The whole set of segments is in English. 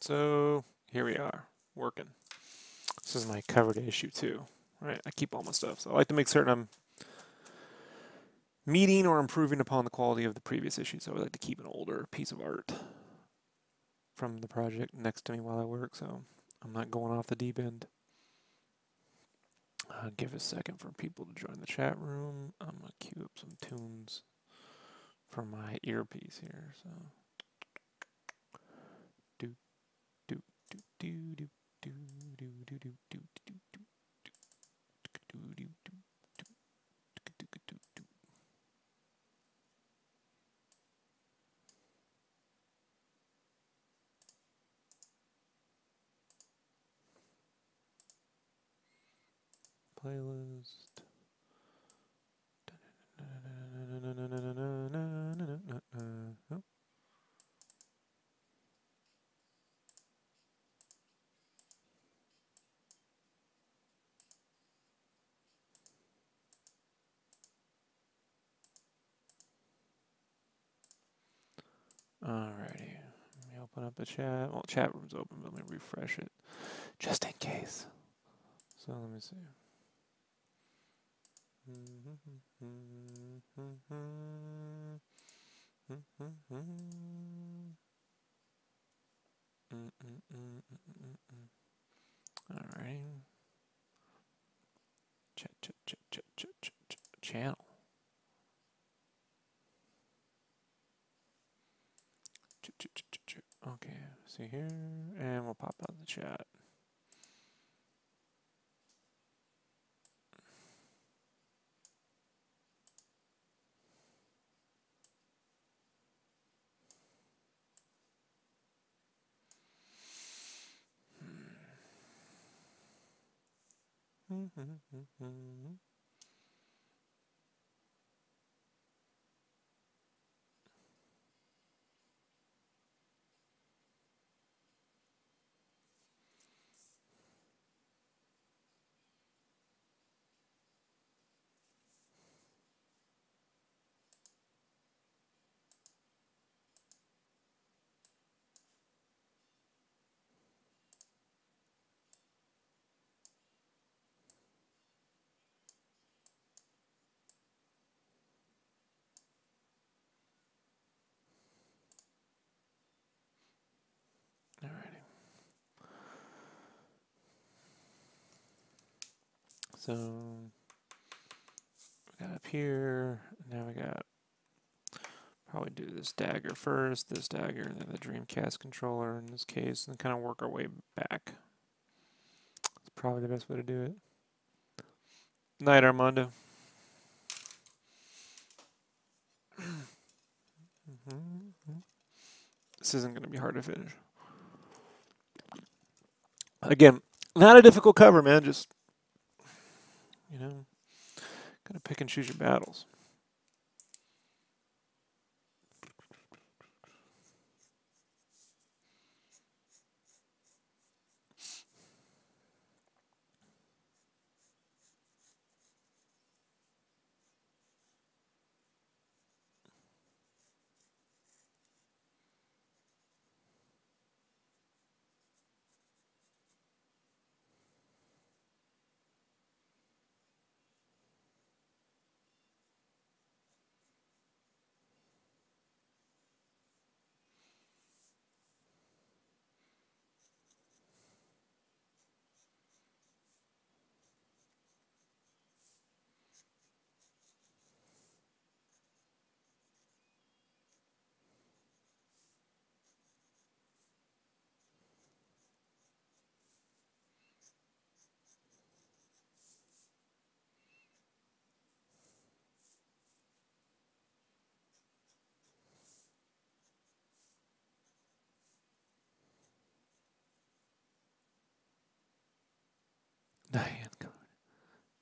So here we are, working. This is my cover to issue 2, right? I keep all my stuff, so I like to make certain I'm meeting or improving upon the quality of the previous issue. So I like to keep an older piece of art from the project next to me while I work, so I'm not going off the deep end. Give a second for people to join the chat room. I'm gonna cue up some tunes for my earpiece here. So do do do do do do do do do do do do do do do. Playlist. Alrighty, let me open up the chat. Well, chat room's open, but let me refresh it just in case. So let me see. Alright. Channel. Okay, see here, and we'll pop out the chat. Alrighty. So we got up here. Now we got probably do this dagger first, this dagger, and then the Dreamcast controller in this case, and kind of work our way back. It's probably the best way to do it. Night, Armando. This isn't going to be hard to finish. Again, not a difficult cover, man. Just, you know, gotta pick and choose your battles.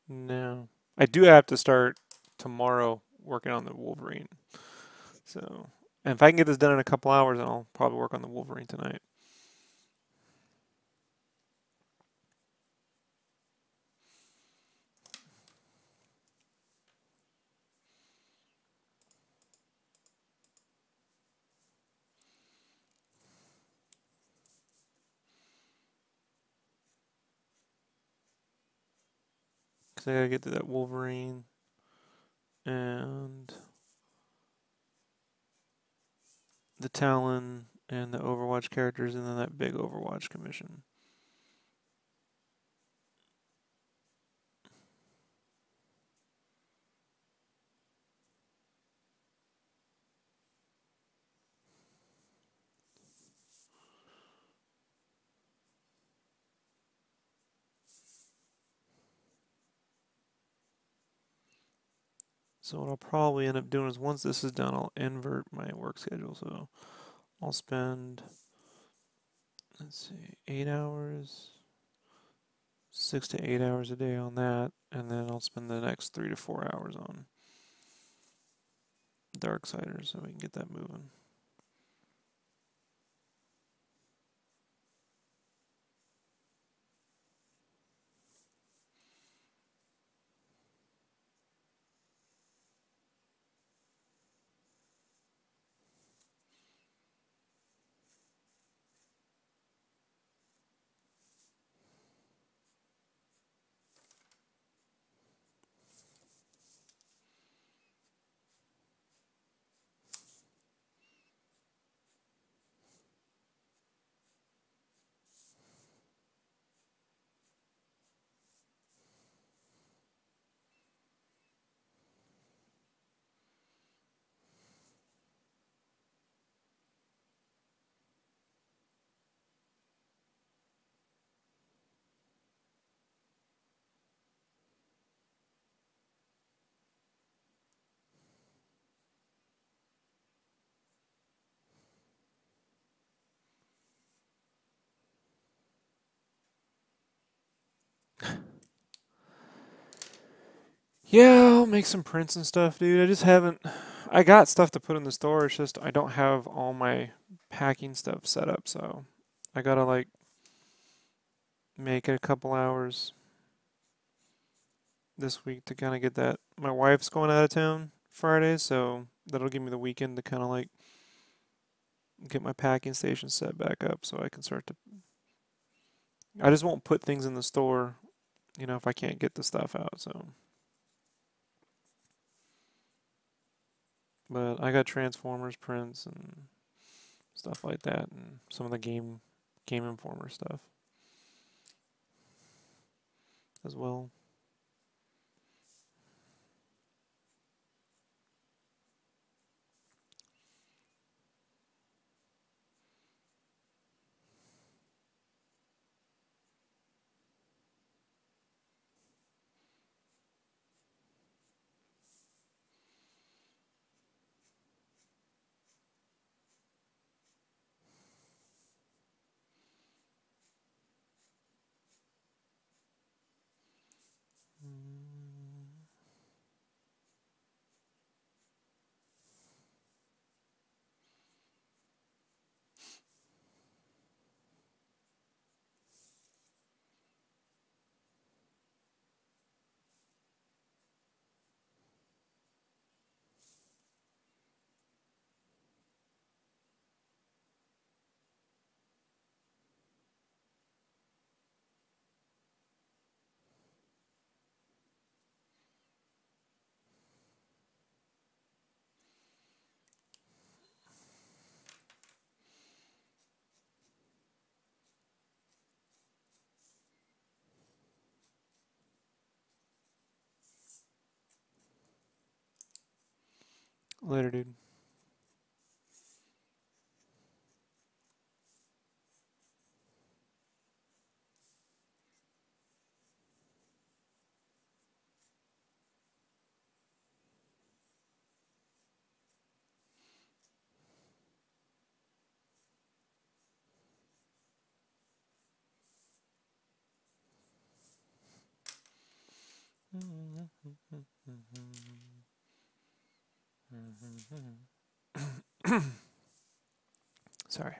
No. I do have to start tomorrow working on the Wolverine. So, and if I can get this done in a couple hours, then I'll probably work on the Wolverine tonight. because I gotta get to that Wolverine and the Talon and the Overwatch characters, and then that big Overwatch commission. So what I'll probably end up doing is once this is done, I'll invert my work schedule. So I'll spend, let's see, 8 hours, 6 to 8 hours a day on that, and then I'll spend the next 3 to 4 hours on Darksiders so we can get that moving. Yeah, I'll make some prints and stuff, dude. I just haven't. I got stuff to put in the store. It's just I don't have all my packing stuff set up, so I gotta like make it a couple hours this week to kind of get that. My wife's going out of town Friday, so that'll give me the weekend to kind of like get my packing station set back up so I can start to. I just won't put things in the store, if I can't get the stuff out, so. But I got Transformers prints and stuff like that, and some of the Game Informer stuff as well. Later, dude. Sorry.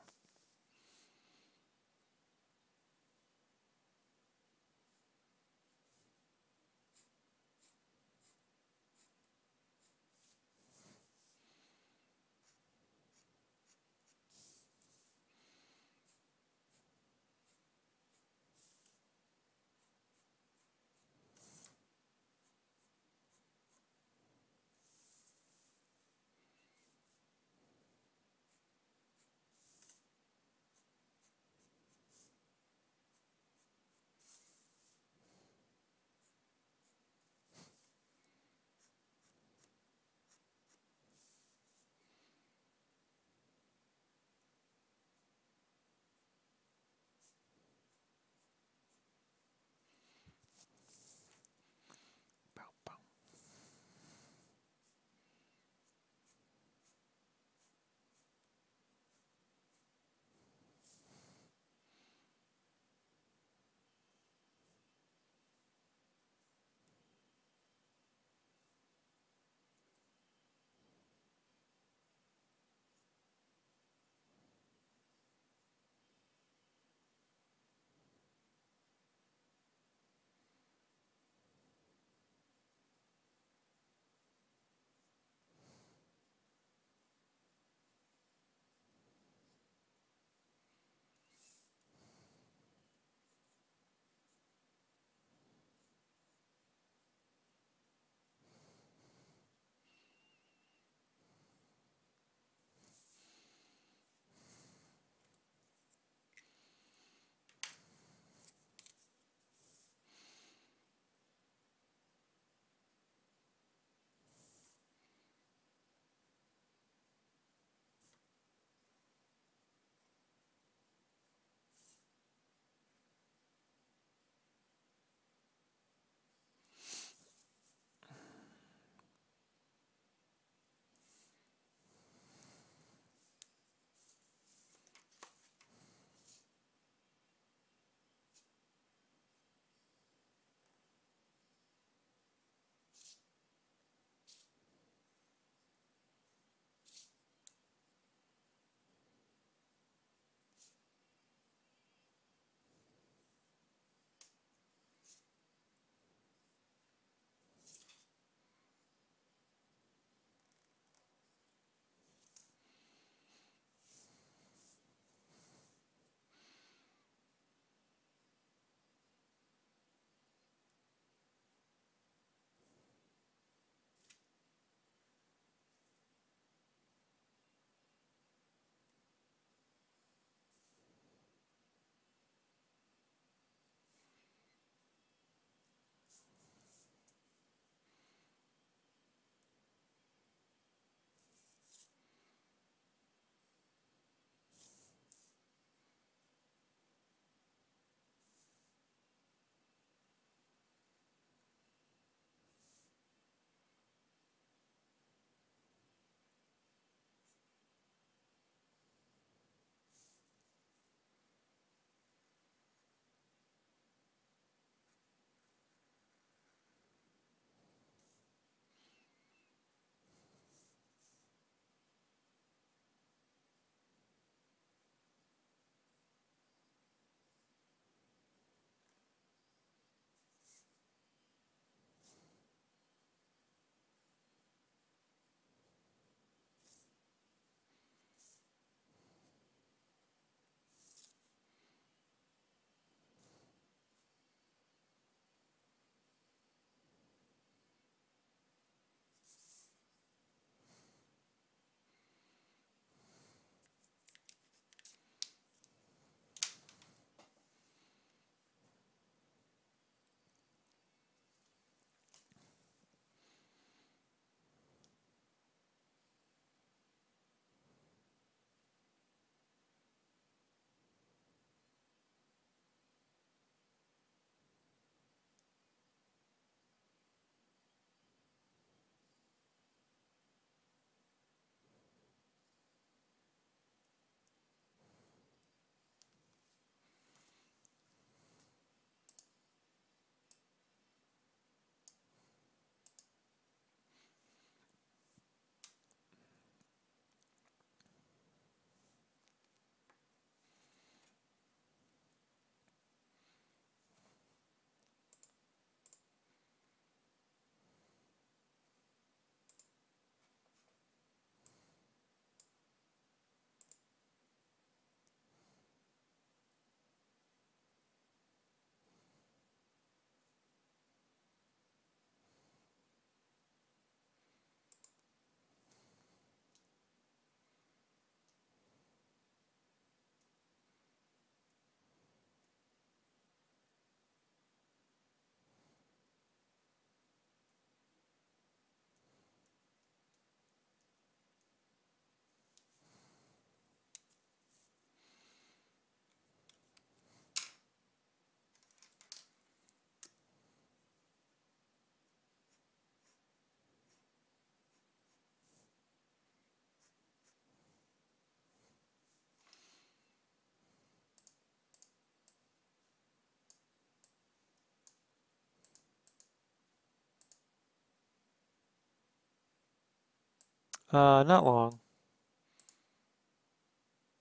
Not long.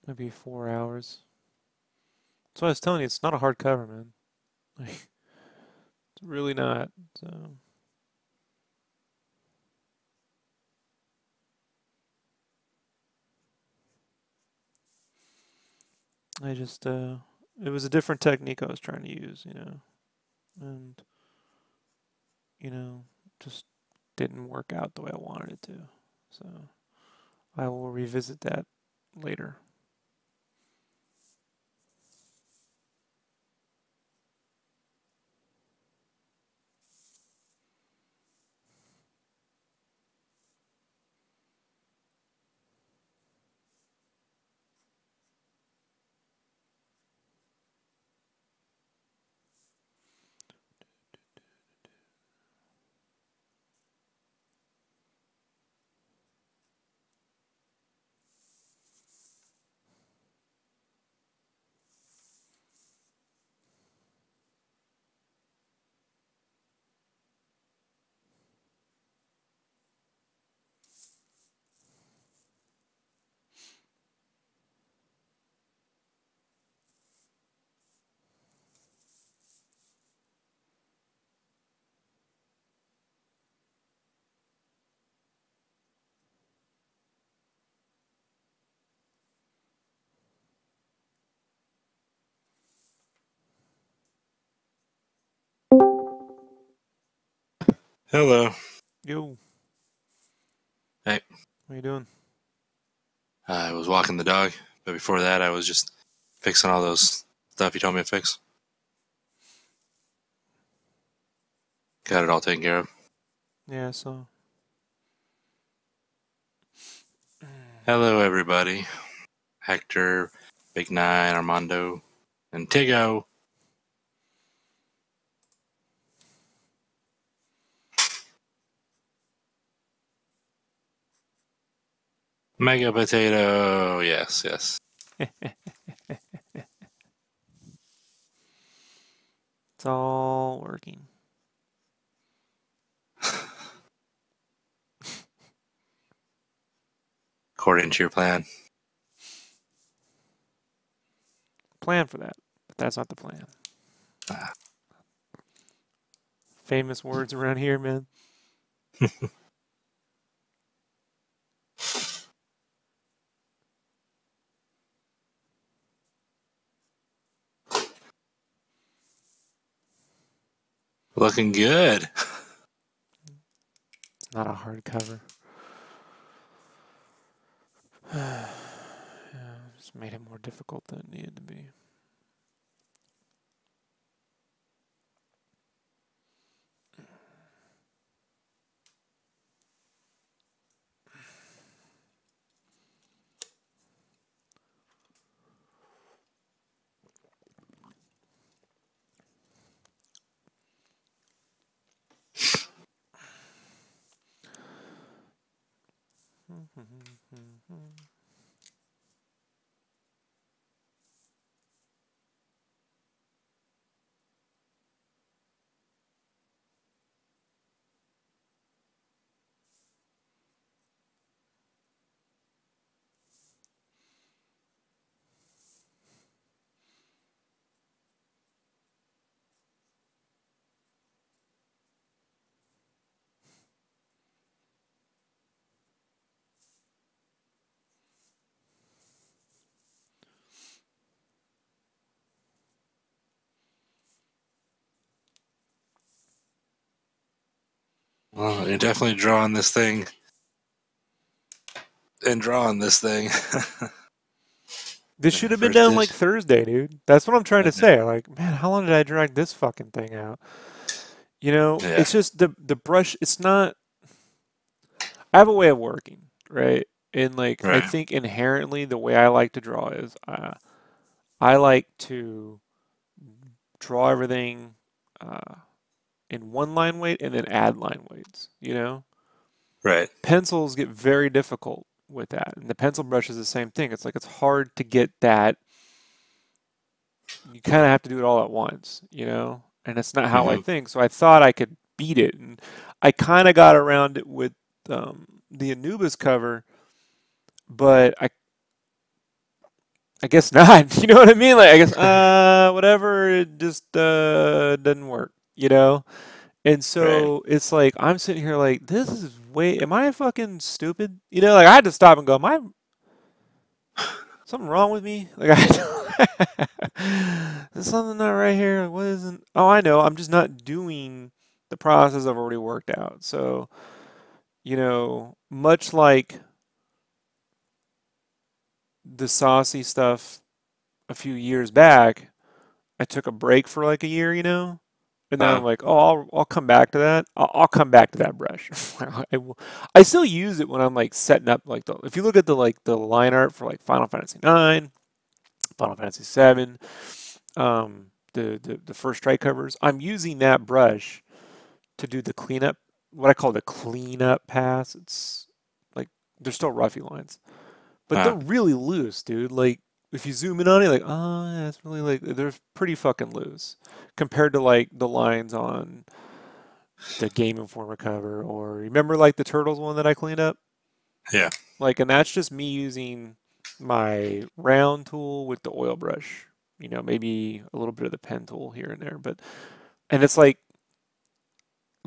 Maybe 4 hours. So I was telling you, it's not a hard cover, man. Like, it's really not. So I just, it was a different technique I was trying to use, and, just didn't work out the way I wanted it to. So I will revisit that later. Hello. Yo, Hey, what you doing? I was walking the dog, but before that, I was just fixing all those stuff you told me to fix. Got it all taken care of. Yeah, so. Hello, everybody. Hector, Big Nine, Armando, and Tigo. Mega Potato. Yes, yes. It's all working. According to your plan. Plan for that, but that's not the plan. Famous words around here, man. Looking good. It's not a hard cover. Yeah, just made it more difficult than it needed to be. Well, you're definitely drawing this thing. And drawing this thing. This should have been First done dish. like Thursday, dude. That's what I'm trying I to know. say. Like, man, how long did I drag this fucking thing out? Yeah. It's just the brush. It's not. I have a way of working, right? And like, I Right. think inherently the way I like to draw is, I like to draw everything uh, in one line weight and then add line weights. Right. Pencils get very difficult with that, and the pencil brush is the same thing. It's like it's hard to get that. You kind of have to do it all at once. And it's not how I Mm-hmm. think. So I thought I could beat it, and I kind of got around it with the Anubis cover, but I guess not. You know what I mean? Like I guess whatever, it just doesn't work, you know? And Right. so it's like I'm sitting here like this is way am I fucking stupid? You know, like I had to stop and go, am I something wrong with me? Like there's something not right here. Like, what isn't Oh, I know. I'm just not doing the process I've already worked out. So, you know, much like the saucy stuff a few years back, I took a break for like a year, you know? And then I'm Uh, like, oh, I'll come back to that. I'll come back to that brush. I still use it when I'm like setting up like if you look at the line art for like Final Fantasy 9, Final Fantasy 7, the first strike covers, I'm using that brush to do the cleanup, what I call the cleanup pass. It's like they're still roughy lines, but they're uh, really loose, dude. Like if you zoom in on it, like, oh, yeah, it's really like they're pretty fucking loose compared to like the lines on the Game Informer cover, or remember like the Turtles one that I cleaned up? yeah. Like, and that's just me using my round tool with the oil brush. You know, maybe a little bit of the pen tool here and there, but and it's like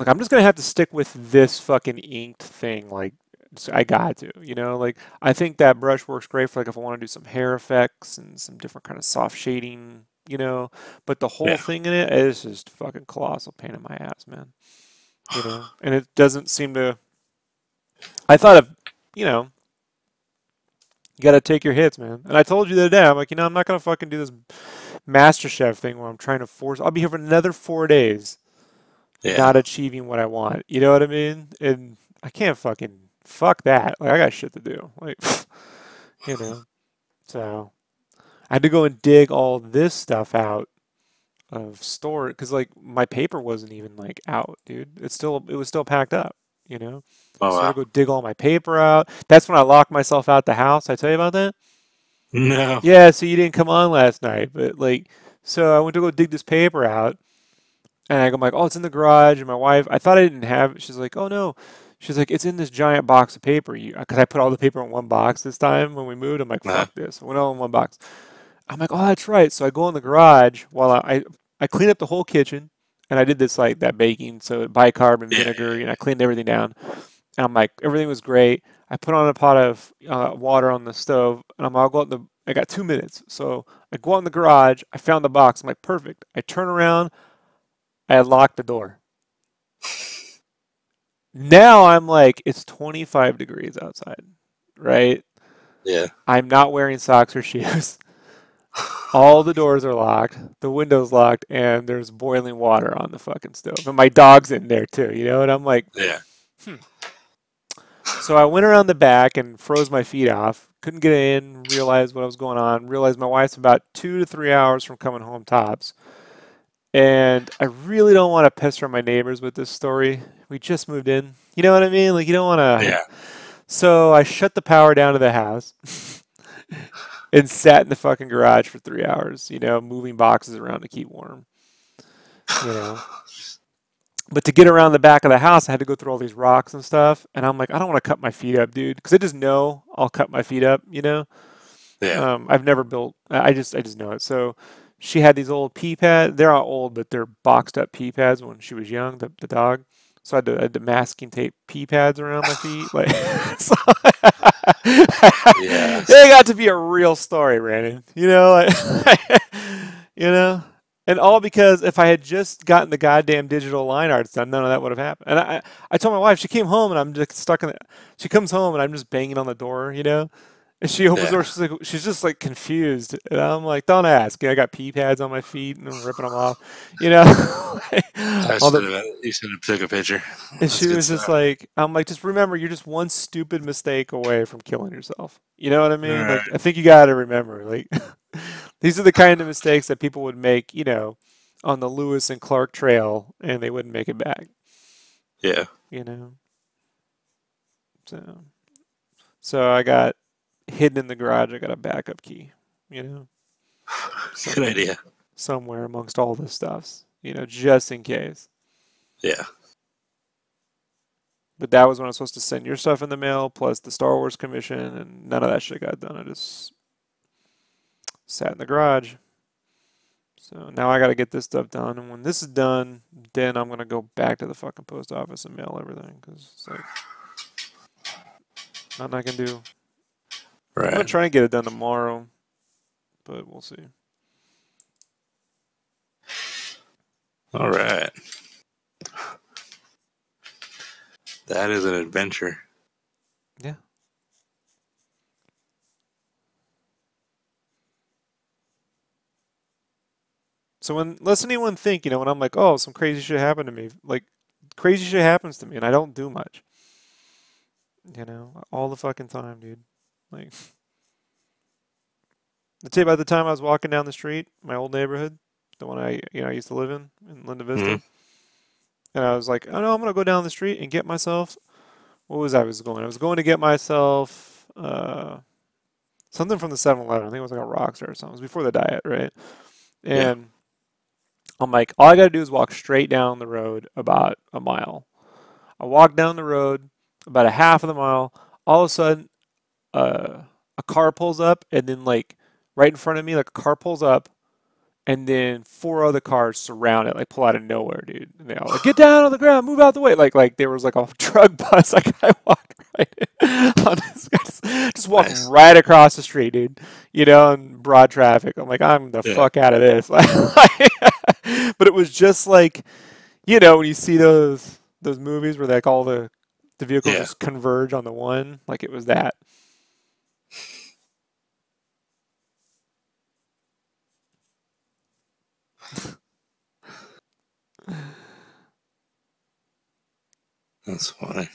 I'm just gonna have to stick with this fucking inked thing. Like, I got to, you know, like I think that brush works great for like if I want to do some hair effects and some different kind of soft shading, you know. But the whole Yeah. thing in it is just fucking colossal pain in my ass, man. You know, and it doesn't seem to. I thought of, you know, you got to take your hits, man. And I told you the other day, I'm like, you know, I'm not gonna fucking do this Master Chef thing where I'm trying to force. I'll be here for another 4 days, Yeah. not achieving what I want. You know what I mean? And I can't fucking fuck that. Like I got shit to do. Like, you know. So I had to go and dig all this stuff out of store because like my paper wasn't even like out, dude. It was still packed up, you know. Oh So I had wow. to go dig all my paper out. That's when I locked myself out the house. I tell you about that? No. Yeah, so you didn't come on last night, but like, so I went to go dig this paper out, and I'm like, oh, it's in the garage. And my wife, I thought I didn't have it. She's like, oh no. She's like, it's in this giant box of paper. Because I put all the paper in one box this time when we moved. I'm like, Uh, fuck this. I went all in one box. I'm like, oh, that's right. So I go in the garage while I clean up the whole kitchen, and I did this like that baking, so bicarb and yeah. vinegar, and I cleaned everything down. And I'm like, everything was great. I put on a pot of water on the stove, and I'll go out in the. I got 2 minutes, so I go out in the garage. I found the box. I'm like, perfect. I turn around. I had locked the door. Now I'm like, it's 25 degrees outside, right? Yeah. I'm not wearing socks or shoes. All the doors are locked, the window's locked, and there's boiling water on the fucking stove. And my dog's in there too, you know? And I'm like, Yeah. hmm. So I went around the back and froze my feet off. Couldn't get in, realized what was going on, realized my wife's about 2 to 3 hours from coming home tops. And I really don't want to pester my neighbors with this story. We just moved in. You know what I mean? Like, you don't want to. Yeah. So I shut the power down to the house and sat in the fucking garage for 3 hours, you know, moving boxes around to keep warm, you know. But to get around the back of the house, I had to go through all these rocks and stuff. And I'm like, I don't want to cut my feet up, dude, because I just know I'll cut my feet up, you know. Yeah. I've never built. I just know it. So she had these old pee pads. They're not old, but they're boxed up pee pads when she was young, the dog. So I had to masking tape pee pads around my feet. Like, so Yeah. it got to be a real story, Brandon. You know, like, you know, and all because if I had just gotten the goddamn digital line arts done, none of that would have happened. And I told my wife, she came home and I'm just stuck in the, she comes home and I'm just banging on the door, you know. And she opens the Yeah. door. She's just like confused, and I'm like, "Don't ask." I got pee pads on my feet, and I'm ripping them off, you know. I All should the, have. You should have took a picture. and That's she good was just stuff. like, "I'm like, just remember, you're just one stupid mistake away from killing yourself." You know what I All mean? right. Like, I think you got to remember, like, these are the kind of mistakes that people would make, you know, on the Lewis and Clark Trail, and they wouldn't make it back. Yeah. You know, so I got hidden in the garage. I got a backup key. You know, Good some idea. somewhere amongst all this stuffs, you know, just in case. Yeah. But that was when I was supposed to send your stuff in the mail, plus the Star Wars commission, and none of that shit got done. I just sat in the garage. So now I got to get this stuff done, and when this is done, then I'm gonna go back to the fucking post office and mail everything, because it's like nothing I can do. I'm gonna Right. try and get it done tomorrow, but we'll see. All right. That is an adventure. Yeah. So when lets anyone think, when I'm like, oh, some crazy shit happened to me, like crazy shit happens to me, and I don't do much. All the fucking time, dude. Like, I'd say by the time I was walking down the street, my old neighborhood, the one I used to live in Linda Hmm. Vista, and I was like, oh no, I'm gonna go down the street and get myself. What was I was going? I was going to get myself something from the 7-Eleven. I think it was like a Rockstar or something. It was before the diet, right? Yeah. And I'm like, all I gotta do is walk straight down the road about a mile. I walk down the road about a half of the mile. All of a sudden, a car pulls up, and then like right in front of me, like a car pulls up, and then 4 other cars surround it, like pull out of nowhere, dude. And they all like, get down on the ground, move out the way. Like there was like a drug bus. Like I walked right in on this guy, just walked Nice. right across the street, dude. In broad traffic. I'm like, I'm the Yeah. fuck out of this. But it was just like, when you see those movies where like all the vehicles Yeah. just converge on the one, like it was that. That's funny.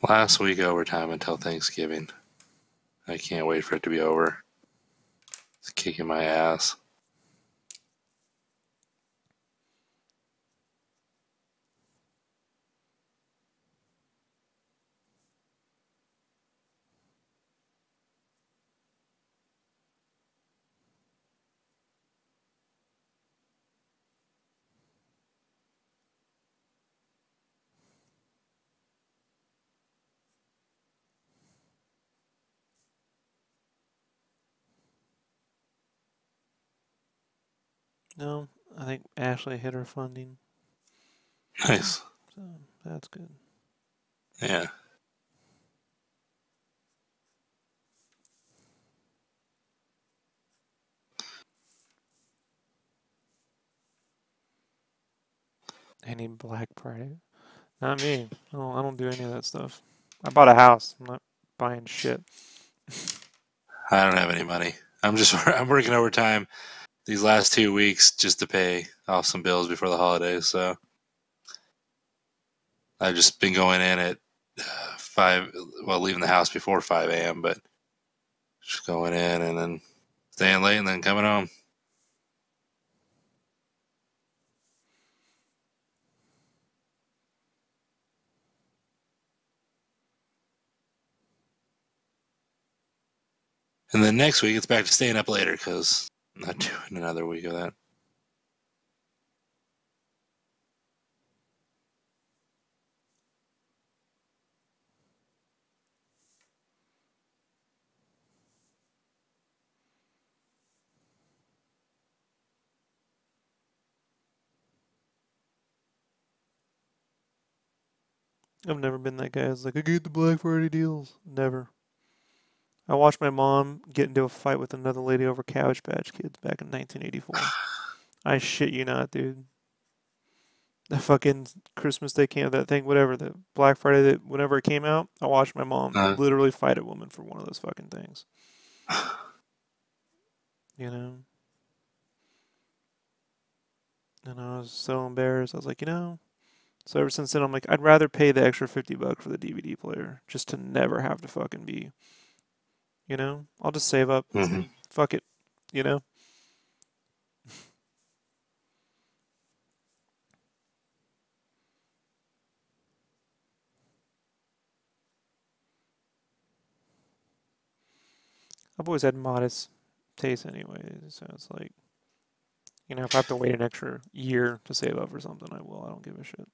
Last week overtime until Thanksgiving. I can't wait for it to be over. It's kicking my ass. No, I think Ashley hit her funding, Nice. so that's good. Yeah. Any Black Friday? Not me. I don't do any of that stuff. I bought a house. I'm not buying shit. I don't have any money. I'm working overtime these last 2 weeks just to pay off some bills before the holidays. So I've just been going in at 5, well, leaving the house before 5 a.m., but just going in and then staying late and then coming home. And then next week it's back to staying up later because I'm not doing another week of that. I've never been that guy who's like, I get the Black Friday deals. Never. I watched my mom get into a fight with another lady over Cabbage Patch Kids back in 1984. I shit you not, dude. The fucking Christmas Day came, that thing, whatever, the Black Friday, that whenever it came out, I watched my mom Uh, literally fight a woman for one of those fucking things. You know? And I was so embarrassed. I was like, so ever since then, I'm like, I'd rather pay the extra $50 for the DVD player just to never have to fucking be, I'll just save up. hmm Fuck it, you know? I've always had modest taste anyway, so it's like, if I have to wait an extra year to save up for something, I will. I don't give a shit.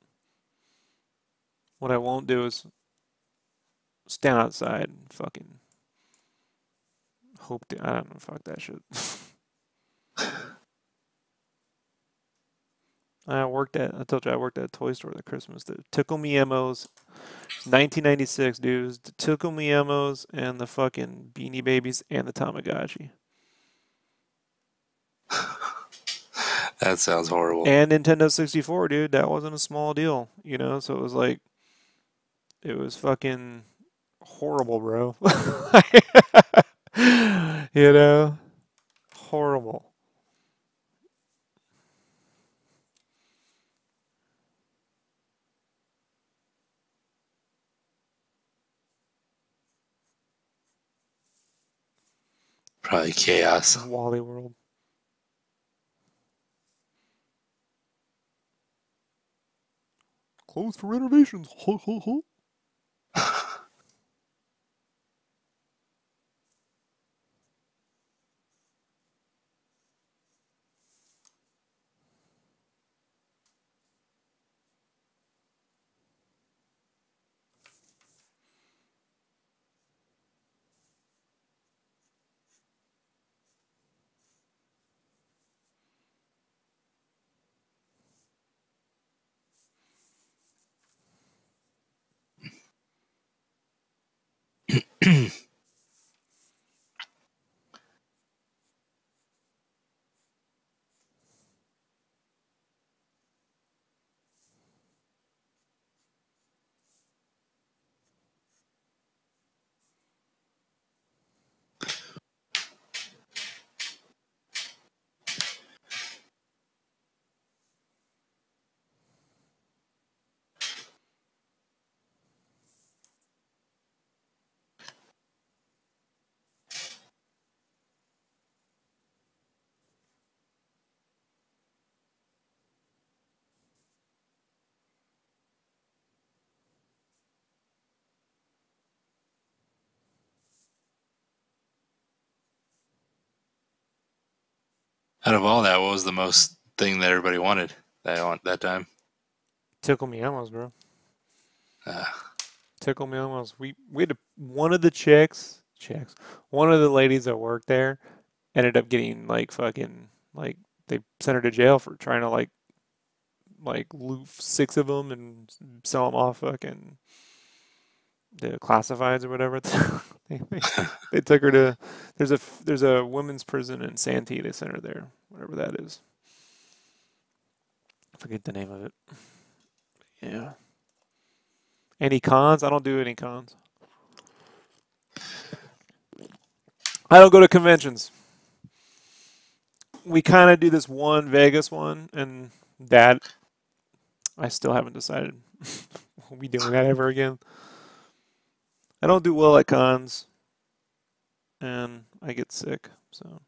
What I won't do is stand outside and fucking hope to, I don't know, fuck that shit. I told you I worked at a toy store that Christmas. The Tickle Me Emos, 1996, dudes. The Tickle Me Emos and the fucking Beanie Babies and the Tamagotchi. That sounds horrible. And Nintendo 64, dude. That wasn't a small deal, So it was like, it was fucking horrible, bro. you know? Horrible. Probably chaos. Wally World. Closed for renovations. Ho, ho, ho. Out of all that, what was the most thing that everybody wanted that time? Tickle Me Elmos, bro. Uh, Tickle Me Elmos. We had one of the one of the ladies that worked there ended up getting like fucking like they sent her to jail for trying to like loot 6 of them and sell them off fucking the classifieds or whatever. they took her to there's a women's prison in Santee. They sent her there, whatever that is. I forget the name of it. Yeah. Any cons? I don't do any cons. I don't go to conventions. We kind of do this one Vegas one, and that I still haven't decided. We'll be doing that ever again. I don't do well at cons, and I get sick, so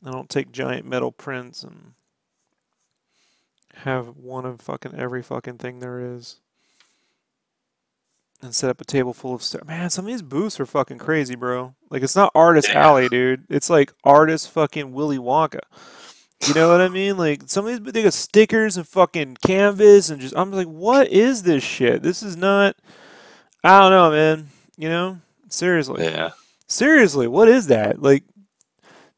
I don't take giant metal prints and have one of fucking every fucking thing there is and set up a table full of stuff. Man, some of these booths are fucking crazy, bro. Like, it's not Artist yeah. Alley, dude. It's like Artist fucking Willy Wonka. You know what I mean? Like, some of these, they got stickers and fucking canvas and just, I'm like, what is this shit? This is not, I don't know, man. Seriously. Yeah. Seriously, what is that? Like,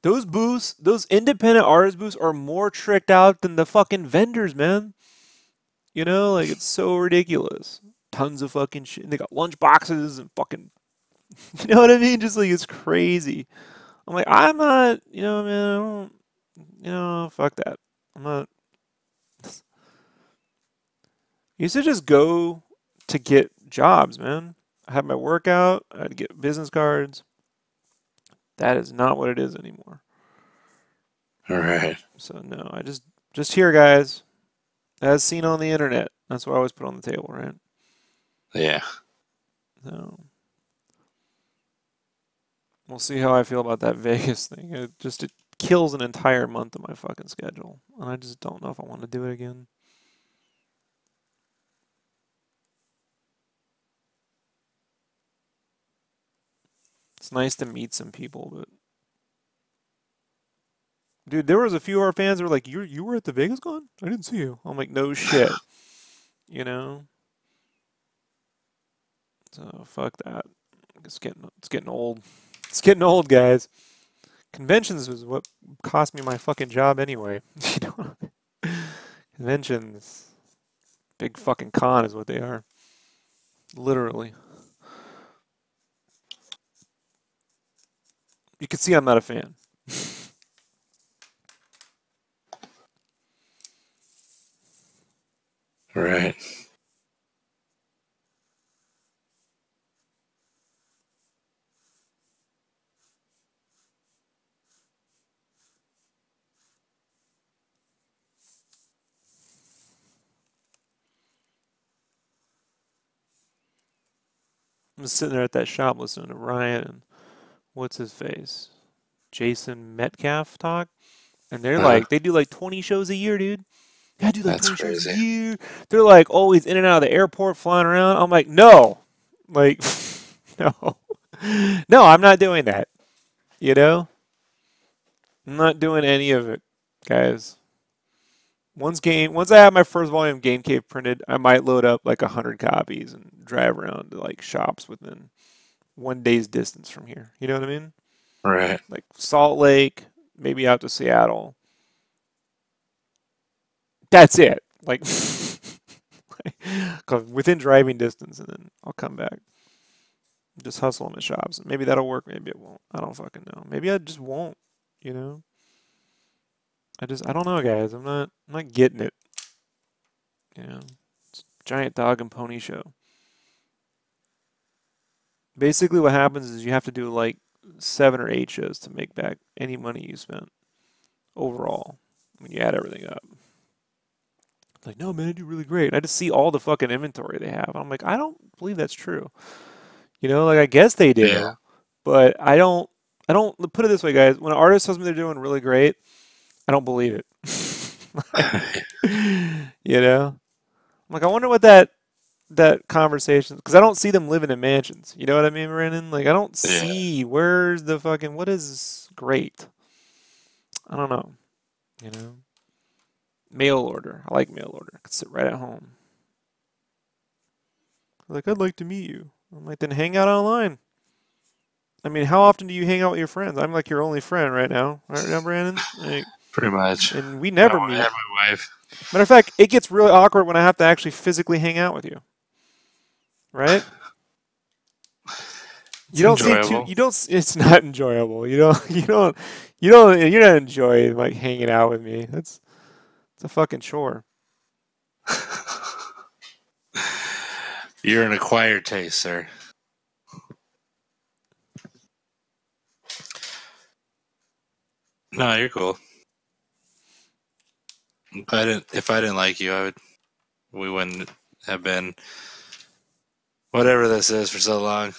those booths, those independent artist booths are more tricked out than the fucking vendors, man. Like, it's so ridiculous. Tons of fucking shit. And they got lunch boxes and fucking, you know what I mean? Just like, it's crazy. I'm like, I'm not, man, I don't, you know, fuck that. I'm not. I used to just go to get jobs, man. I had my workout. I'd get business cards. That is not what it is anymore. All right. So no, I just here, guys, as seen on the internet. That's what I always put on the table, right? Yeah. So we'll see how I feel about that Vegas thing. It kills an entire month of my fucking schedule, and I just don't know if I want to do it again. It's nice to meet some people, but dude, there was a few of our fans that were like, "You were at the Vegas con? I didn't see you." I'm like, "No shit," you know. So fuck that. It's getting old. It's getting old, guys. Conventions was what cost me my fucking job anyway. You know, conventions, big fucking con is what they are. Literally. You can see I'm not a fan. Right. I'm just sitting there at that shop listening to Ryan and what's his face? Jason Metcalf talk. And they're Uh, like, they do like 20 shows a year, dude. Yeah, I do like that's 20 shows a crazy. year. They're like always in and out of the airport, flying around. I'm like, no. Like, no. No, I'm not doing that. You know? I'm not doing any of it, guys. Once I have my first volume of Game Cave printed, I might load up like 100 copies and drive around to like shops within 1 day's distance from here. You know what I mean? Right. Like Salt Lake, maybe out to Seattle. That's it. Like, within driving distance, and then I'll come back. Just hustle in the shops. Maybe that'll work. Maybe it won't. I don't fucking know. Maybe I just won't. You know? I don't know, guys. I'm not getting it. You know? It's a giant dog and pony show. Basically, what happens is you have to do like 7 or 8 shows to make back any money you spent overall when you add everything up. It's like, no, man, I do really great. And I just see all the fucking inventory they have. I'm like, I don't believe that's true. You know, like I guess they Yeah. do, but I don't put it this way, guys. When an artist tells me they're doing really great, I don't believe it. You know? I'm like, I wonder what that conversation, because I don't see them living in mansions. You know what I mean, Brandon? Like I don't Yeah. see where's the fucking what is great. I don't know. You know? Mail order. I like mail order. I could sit right at home. Like, I'd like to meet you. I'm like, then hang out online. I mean, how often do you hang out with your friends? I'm like your only friend right now, Brandon? Like, Pretty much. and we I never want to meet. have my wife. Matter of fact, it gets really awkward when I have to actually physically hang out with you. Right? It's enjoyable. It's not enjoyable. You're not enjoying like hanging out with me. It's a fucking chore. You're an acquired taste, sir. No, you're cool. If I didn't like you, we wouldn't have been whatever this is for so long.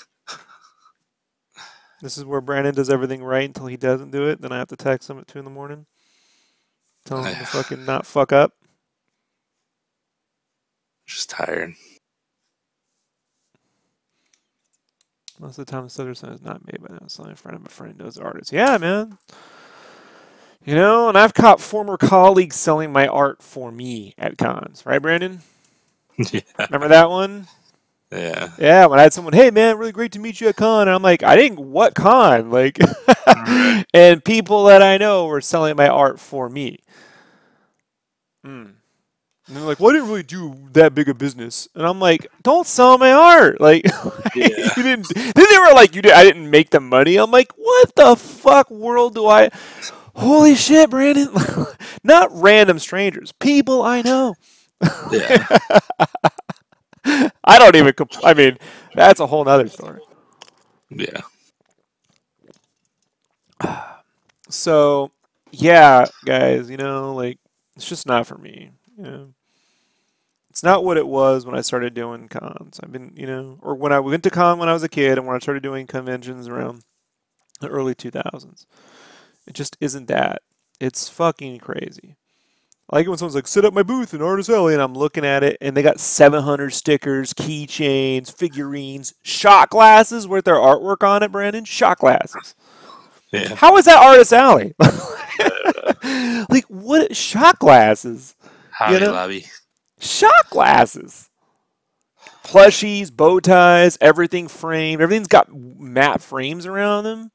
This is where Brandon does everything right until he doesn't do it. Then I have to text him at 2 in the morning. Tell him to fucking not fuck up. Just tired. Most of the time, the Southern Sun is not made by them. It's only a friend of a friend knows the artist. Yeah, man. You know, and I've caught former colleagues selling my art for me at cons. Right, Brandon? Yeah. Remember that one? Yeah. Yeah, when I had someone, hey, man, really great to meet you at con. And I'm like, I didn't, what con? Like, Right. and people that I know were selling my art for me. And they're like, well, I didn't really do that big a business. And I'm like, don't sell my art. Like, Yeah. you didn't. Then they were like, I didn't make the money. I'm like, what the fuck world do I? Holy shit, Brandon! Not random strangers, people I know. Yeah. I don't even. I mean, that's a whole nother story. Yeah. So, yeah, guys, you know, like it's just not for me. You know, it's not what it was when I started doing cons. I've been, you know, or when I went to con when I was a kid, and when I started doing conventions around the early 2000s. It just isn't that. It's fucking crazy. I like it when someone's like, set up my booth in Artist Alley, and I'm looking at it, and they got 700 stickers, keychains, figurines, shot glasses with their artwork on it, Brandon. Shot glasses. Yeah. How is that Artist Alley? Like, what? Shot glasses? You Hobby know? Lobby. Shot glasses. Plushies, bow ties, everything framed. Everything's got matte frames around them.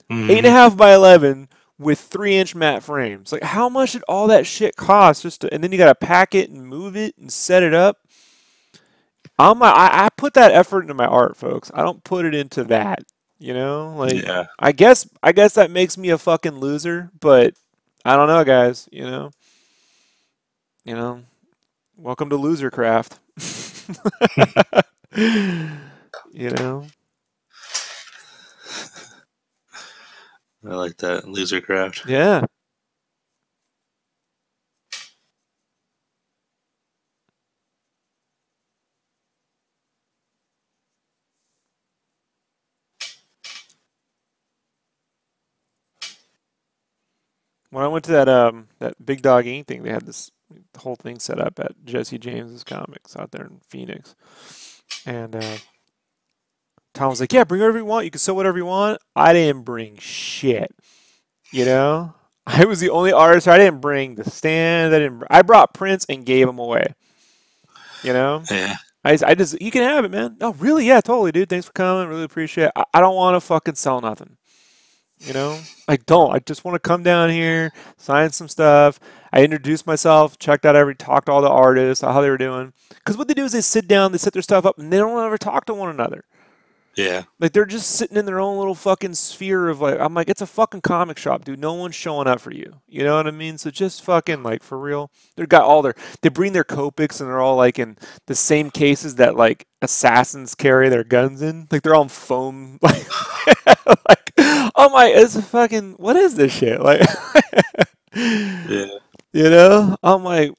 Mm-hmm. 8.5 by 11 with 3-inch matte frames. Like, how much did all that shit cost? And then you got to pack it and move it and set it up. I put that effort into my art, folks. I don't put it into that. You know, like Yeah. I guess that makes me a fucking loser, but I don't know, guys. You know, welcome to Losercraft. You know, I like that. Losercraft. yeah. When I went to that Big Dog Inc. thing, they had this whole thing set up at Jesse James's Comics out there in Phoenix, and Tom was like, "Yeah, bring whatever you want. You can sell whatever you want." I didn't bring shit. You know, I was the only artist. I didn't bring the stand. I brought prints and gave them away. You know, Yeah. I just you can have it, man. No, really, yeah, totally, dude. Thanks for coming. Really appreciate it. I don't want to fucking sell nothing. You know, I don't. I just want to come down here, sign some stuff. I introduced myself, talked to all the artists, how they were doing. Because what they do is they sit down, they set their stuff up, and they don't ever talk to one another. Yeah. Like they're just sitting in their own little fucking sphere of like, I'm like, it's a fucking comic shop, dude. No one's showing up for you. You know what I mean? So just fucking like for real. They bring their Copics and they're all like in the same cases that like assassins carry their guns in. Like they're all foam. Like, oh my, it's fucking, what is this shit? Like, Yeah. you know? I'm like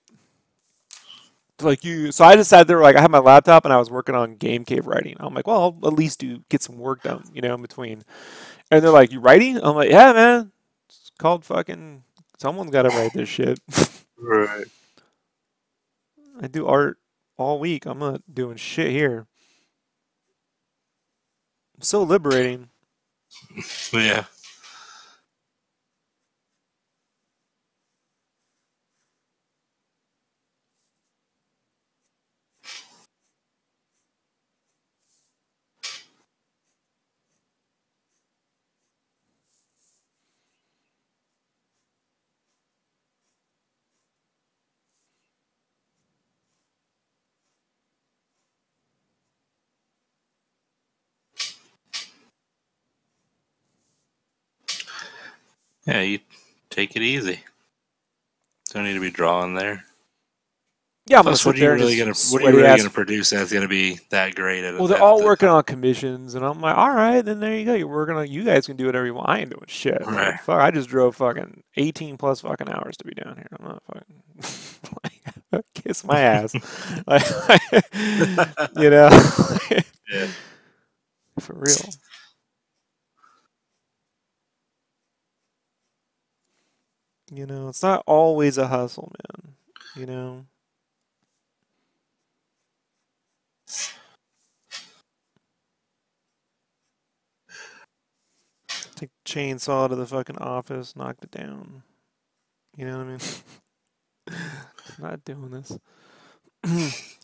you, so I decided I had my laptop and I was working on Game Cave writing. I'm like, well, I'll at least get some work done, in between. And they're like, you writing? I'm like, yeah, man. It's called fucking, someone's got to write this shit. Right. I do art all week. I'm not doing shit here. So liberating. Yeah. Yeah, you take it easy. Don't need to be drawing there. Yeah, I'm Plus, gonna sit there and what are just you sweaty really ass. gonna produce that's gonna be that great at Well, they're at all the working time? on commissions, and I'm like, all right, then there you go. You're working on. You guys can do whatever you want. I ain't doing shit. Right. Like, fuck, I just drove fucking 18 plus fucking hours to be down here. I'm not fucking kiss my ass, like, you know, Yeah. for real. It's not always a hustle, man. You know, take the chainsaw to the fucking office, knocked it down. You know what I mean? I'm not doing this.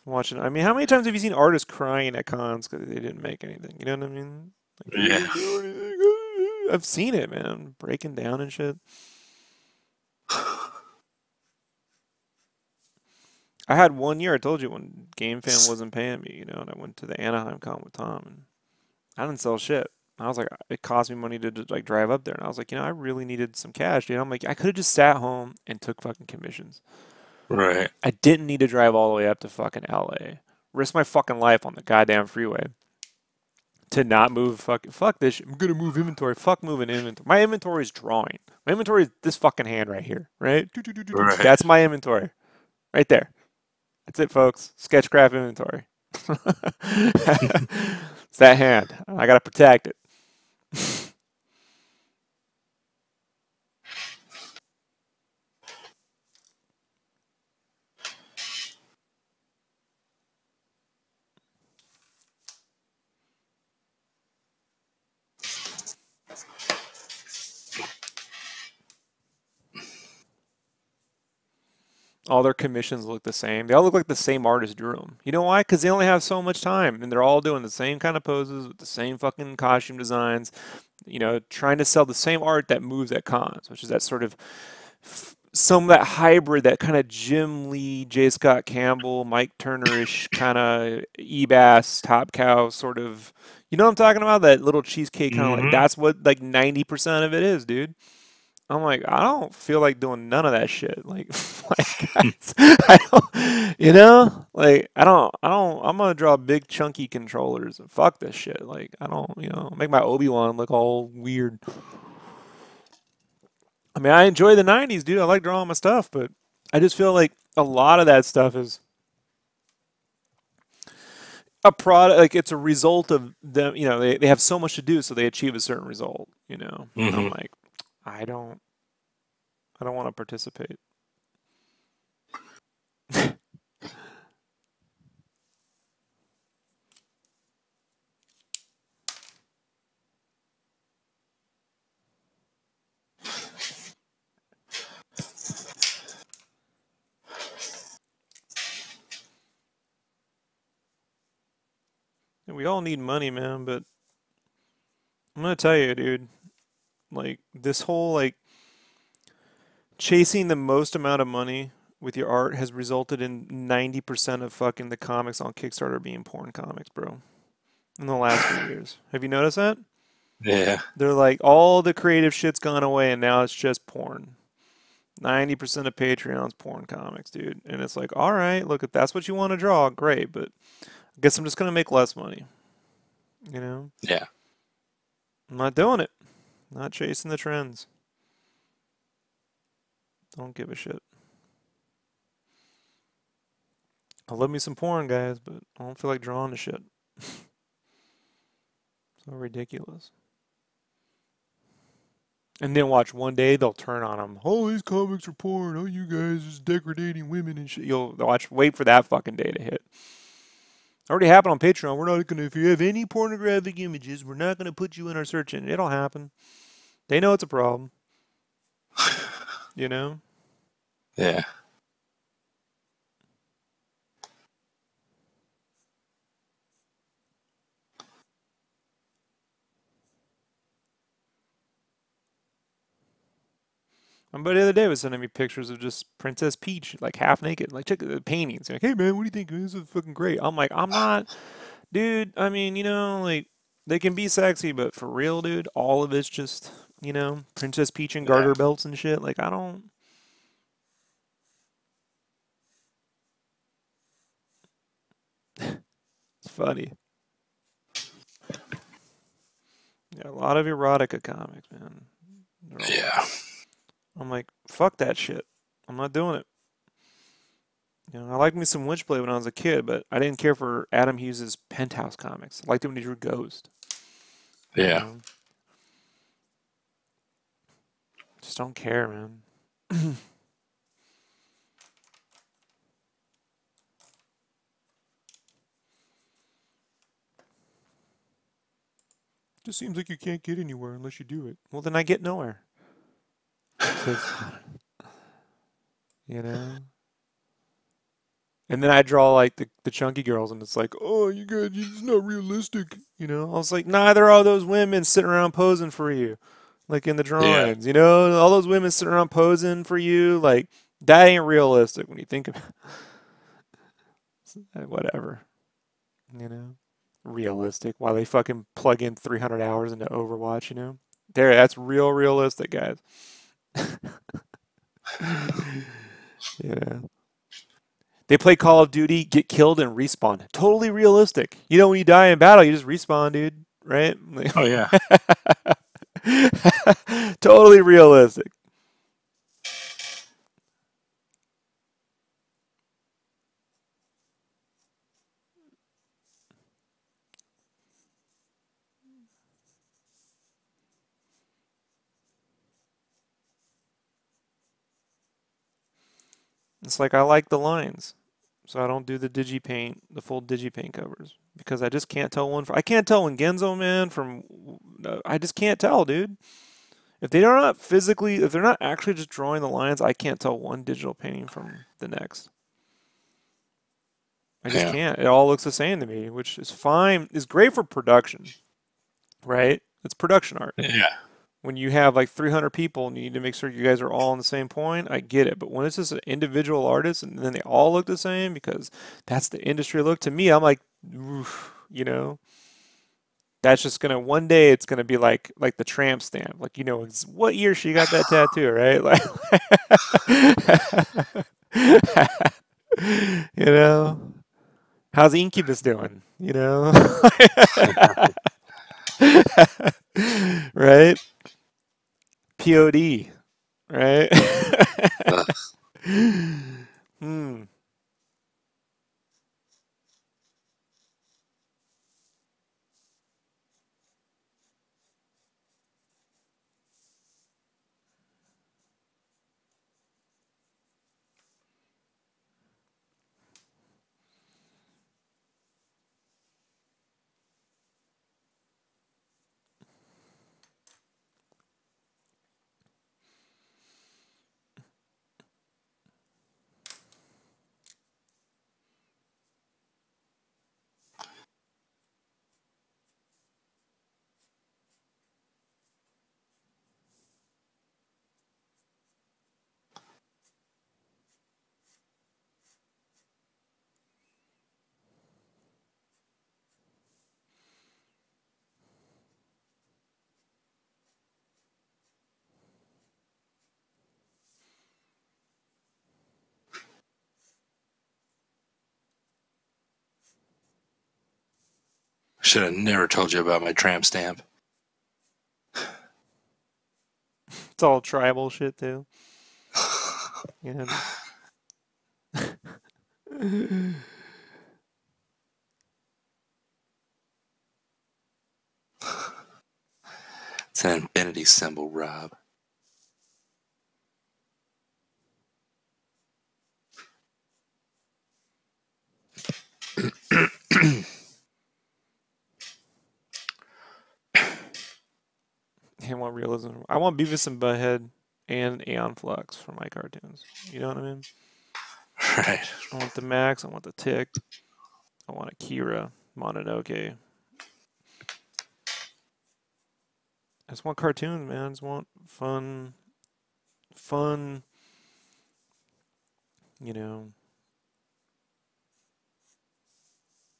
Watching. I mean, how many times have you seen artists crying at cons because they didn't make anything? You know what I mean? Like, I Yeah. didn't do anything. I've seen it, man. Breaking down and shit. I had one year, I told you, when GameFam wasn't paying me, and I went to the Anaheim con with Tom, and I didn't sell shit. I was like, it cost me money to like drive up there, and I was like, I really needed some cash, dude. I'm like, I could have just sat home and took fucking commissions. Right. I didn't need to drive all the way up to fucking LA, risk my fucking life on the goddamn freeway to not move. Fuck this shit. I'm gonna move inventory. Fuck moving inventory. My inventory is drawing. My inventory is this fucking hand right here, right? Right. That's my inventory, right there. That's it, folks. SketchCraft inventory. It's that hand. I gotta protect it. All their commissions look the same. They all look like the same artist drew them. You know why? Because they only have so much time, and they're all doing the same kind of poses with the same fucking costume designs. Trying to sell the same art that moves at cons, which is that sort of some of that hybrid, that kind of Jim Lee, J. Scott Campbell, Mike Turner-ish kind of Ebass, Top Cow sort of. You know what I'm talking about? That little cheesecake kind of like. Mm-hmm. That's what like 90% of it is, dude. I'm like, I don't feel like doing none of that shit. Like, I don't, like, I'm gonna draw big chunky controllers and fuck this shit. Like, I don't, make my Obi-Wan look all weird. I mean, I enjoy the 90s, dude. I like drawing my stuff, but I just feel like a lot of that stuff is a product, like, it's a result of them, they have so much to do, so they achieve a certain result, And I'm Mm-hmm. like, I don't want to participate. And we all need money, man, but I'm gonna tell you, dude, like this whole like chasing the most amount of money with your art has resulted in 90% of fucking the comics on Kickstarter being porn comics, bro. In the last few years. Have you noticed that? Yeah. They're like all the creative shit's gone away and now it's just porn. 90% of Patreon's porn comics, dude. And it's like, all right, look, if that's what you want to draw, great, but I guess I'm just gonna make less money. You know? Yeah. I'm not doing it. Not chasing the trends. Don't give a shit. I love me some porn, guys, but I don't feel like drawing the shit. So ridiculous. And then watch one day they'll turn on them. Oh, these comics are porn. Oh, you guys just degrading women and shit. You'll watch. Wait for that fucking day to hit. Already happened on Patreon. We're not gonna. If you have any pornographic images, we're not gonna put you in our search engine. It'll happen. They know it's a problem. You know. Yeah. My buddy the other day was sending me pictures of just Princess Peach, like half naked, like check the paintings. Like, hey man, what do you think? This is fucking great. I'm like, I'm not, dude. I mean, like they can be sexy, but for real, dude, all of it's just, Princess Peach and Yeah. garter belts and shit. Like, I don't. It's funny. Yeah, a lot of erotica comics, man. Yeah. I'm like, fuck that shit. I'm not doing it. I liked me some Witchblade when I was a kid, but I didn't care for Adam Hughes' Penthouse comics. I liked it when he drew Ghost. You Yeah. know? Just don't care, man. Just seems like you can't get anywhere unless you do it. Well, then I get nowhere. Because, you know? And then I draw like the chunky girls, and it's like, oh, you guys, it's not realistic. I was like, neither are those women sitting around posing for you, like in the Yeah. drawings. All those women sitting around posing for you, like that ain't realistic when you think about it. Whatever, you know. Realistic. While they fucking plug in 300 hours into Overwatch, you know? There, that's real realistic, guys. Yeah. They play Call of Duty, get killed, and respawn. Totally realistic. You know, when you die in battle, you just respawn, dude. Right? Oh yeah. Totally realistic. It's like I like the lines, so I don't do the digipaint, the full digipaint covers, because I just can't tell one. I can't tell when Genzo man from. I just can't tell, dude. If they are not physically, if they're not actually just drawing the lines, I can't tell one digital painting from the next. I just Yeah. can't. It all looks the same to me, which is fine. It's great for production, right? It's production art. Yeah. When you have like 300 people and you need to make sure you guys are all on the same point, I get it. But when it's just an individual artist and then they all look the same because that's the industry look, to me, I'm like, oof, you know, that's just gonna one day it's gonna be like the tramp stamp, like you know, it's what year she got that tattoo, right? Like, you know, how's Incubus doing? You know, right? POD, right? Uh, Hmm. Should have never told you about my tramp stamp. It's all tribal shit too. Yeah. It's an infinity symbol, Rob. I want realism. I want Beavis and Butthead and Aeon Flux for my cartoons. You know what I mean? Right. I want the Max. I want the Tick. I want Akira, Mononoke. I just want cartoons, man. I just want fun, you know,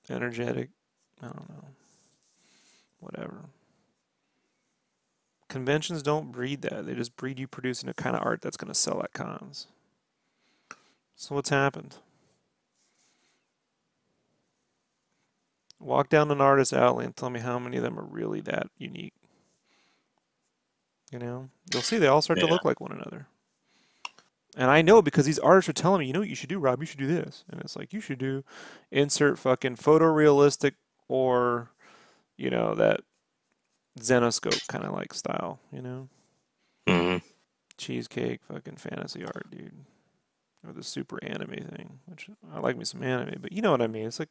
energetic. I don't know. Whatever. Conventions don't breed that. They just breed you producing a kind of art that's going to sell at cons. So what's happened? Walk down an artist alley and tell me how many of them are really that unique. You know, you'll see they all start to Yeah. look like one another. And I know because these artists are telling me, you know what you should do, Rob? You should do this. And it's like, you should do insert fucking photorealistic or, you know, that Zenoscope kind of like style, you know? Hmm. Cheesecake fucking fantasy art, dude. Or the super anime thing, which I like me some anime, but you know what I mean. It's like,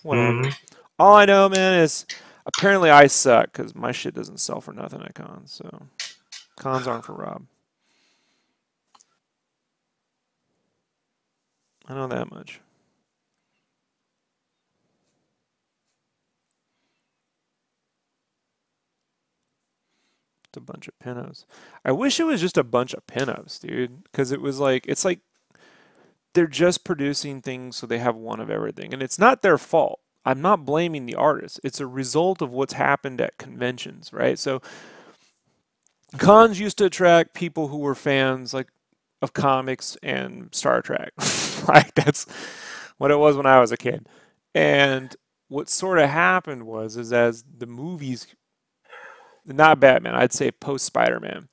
whatever. Hmm. All I know, man, is apparently I suck because my shit doesn't sell for nothing at cons. So cons aren't for Rob. I know that much. It's a bunch of pinups. I wish it was just a bunch of pinups, dude, because it was like it's like they're just producing things so they have one of everything, and it's not their fault. I'm not blaming the artist. It's a result of what's happened at conventions, right? So cons used to attract people who were fans like of comics and Star Trek. Like that's what it was when I was a kid. And what sort of happened was is as the movies, not Batman, I'd say post Spider-Man,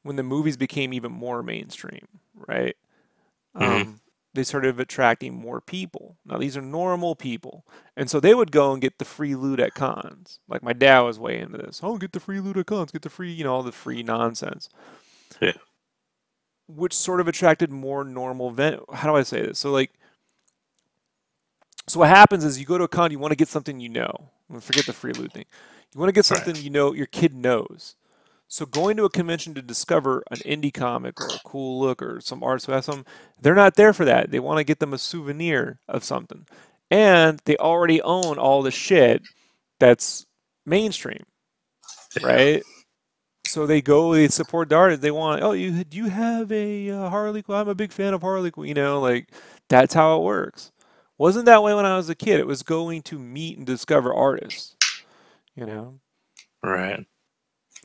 when the movies became even more mainstream, right? Mm-hmm. They started attracting more people. Now these are normal people, and so they would go and get the free loot at cons. Like my dad was way into this. Oh, get the free loot at cons, get the free, all the free nonsense, Yeah. which sort of attracted more normal. How do I say this? So like, so what happens is you go to a con, you want to get something you know. Forget the free loot thing. You want to get Right. something your kid knows. So going to a convention to discover an indie comic or a cool look or some artist who has some, they're not there for that. They want to get them a souvenir of something. And they already own all the shit that's mainstream, Yeah. right? So they go, they support the artist. They want, oh, do you have a Harley Quinn? I'm a big fan of Harley Quinn. Like that's how it works. Wasn't that way when I was a kid. It was going to meet and discover artists, you know? Right.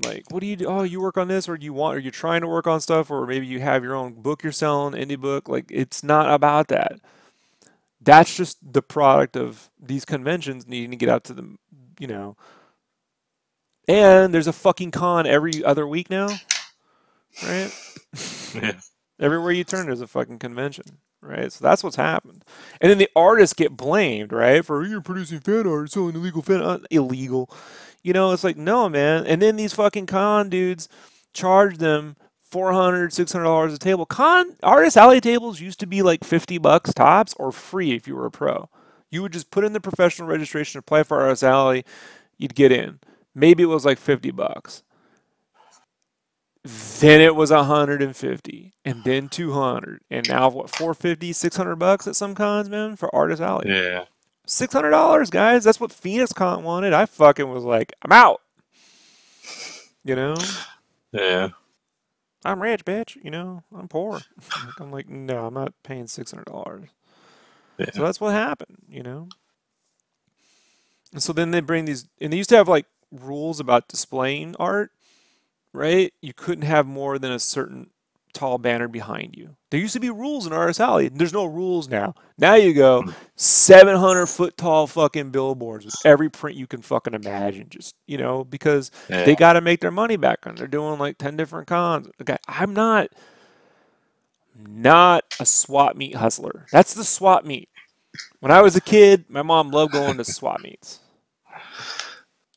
Like, what do you do? Oh, you work on this, or are you trying to work on stuff, or maybe you have your own book you're selling, indie book. Like, it's not about that. That's just the product of these conventions needing to get out to them, you know. And there's a fucking con every other week now, right? Yeah. Everywhere you turn, there's a fucking convention, right? So that's what's happened. And then the artists get blamed, right? For you're producing fan art, selling illegal fan art. Illegal. It's like, no, man. And then these fucking con dudes charge them $400, $600 a table. Con artist alley tables used to be like $50 tops or free if you were a pro. You would just put in the professional registration, apply for artist alley, you'd get in. Maybe it was like $50. Then it was 150 and then 200 and now what, 450, $600 at some cons, man, for artist alley. Yeah. $600, guys. That's what Phoenix Con wanted. I fucking was like, I'm out. Yeah. I'm rich, bitch. I'm poor. I'm like, no, I'm not paying $600. So Yeah. that's what happened. And so then they bring these, and they used to have like rules about displaying art, right? You couldn't have more than a certain tall banner behind you. There used to be rules in RS Alley. There's no rules now. Now you go 700-foot tall fucking billboards with every print you can fucking imagine. Just, because they Yeah. got to make their money back on. They're doing like 10 different cons. Okay, I'm not a swap meet hustler. That's the swap meet. When I was a kid, my mom loved going to swap meets.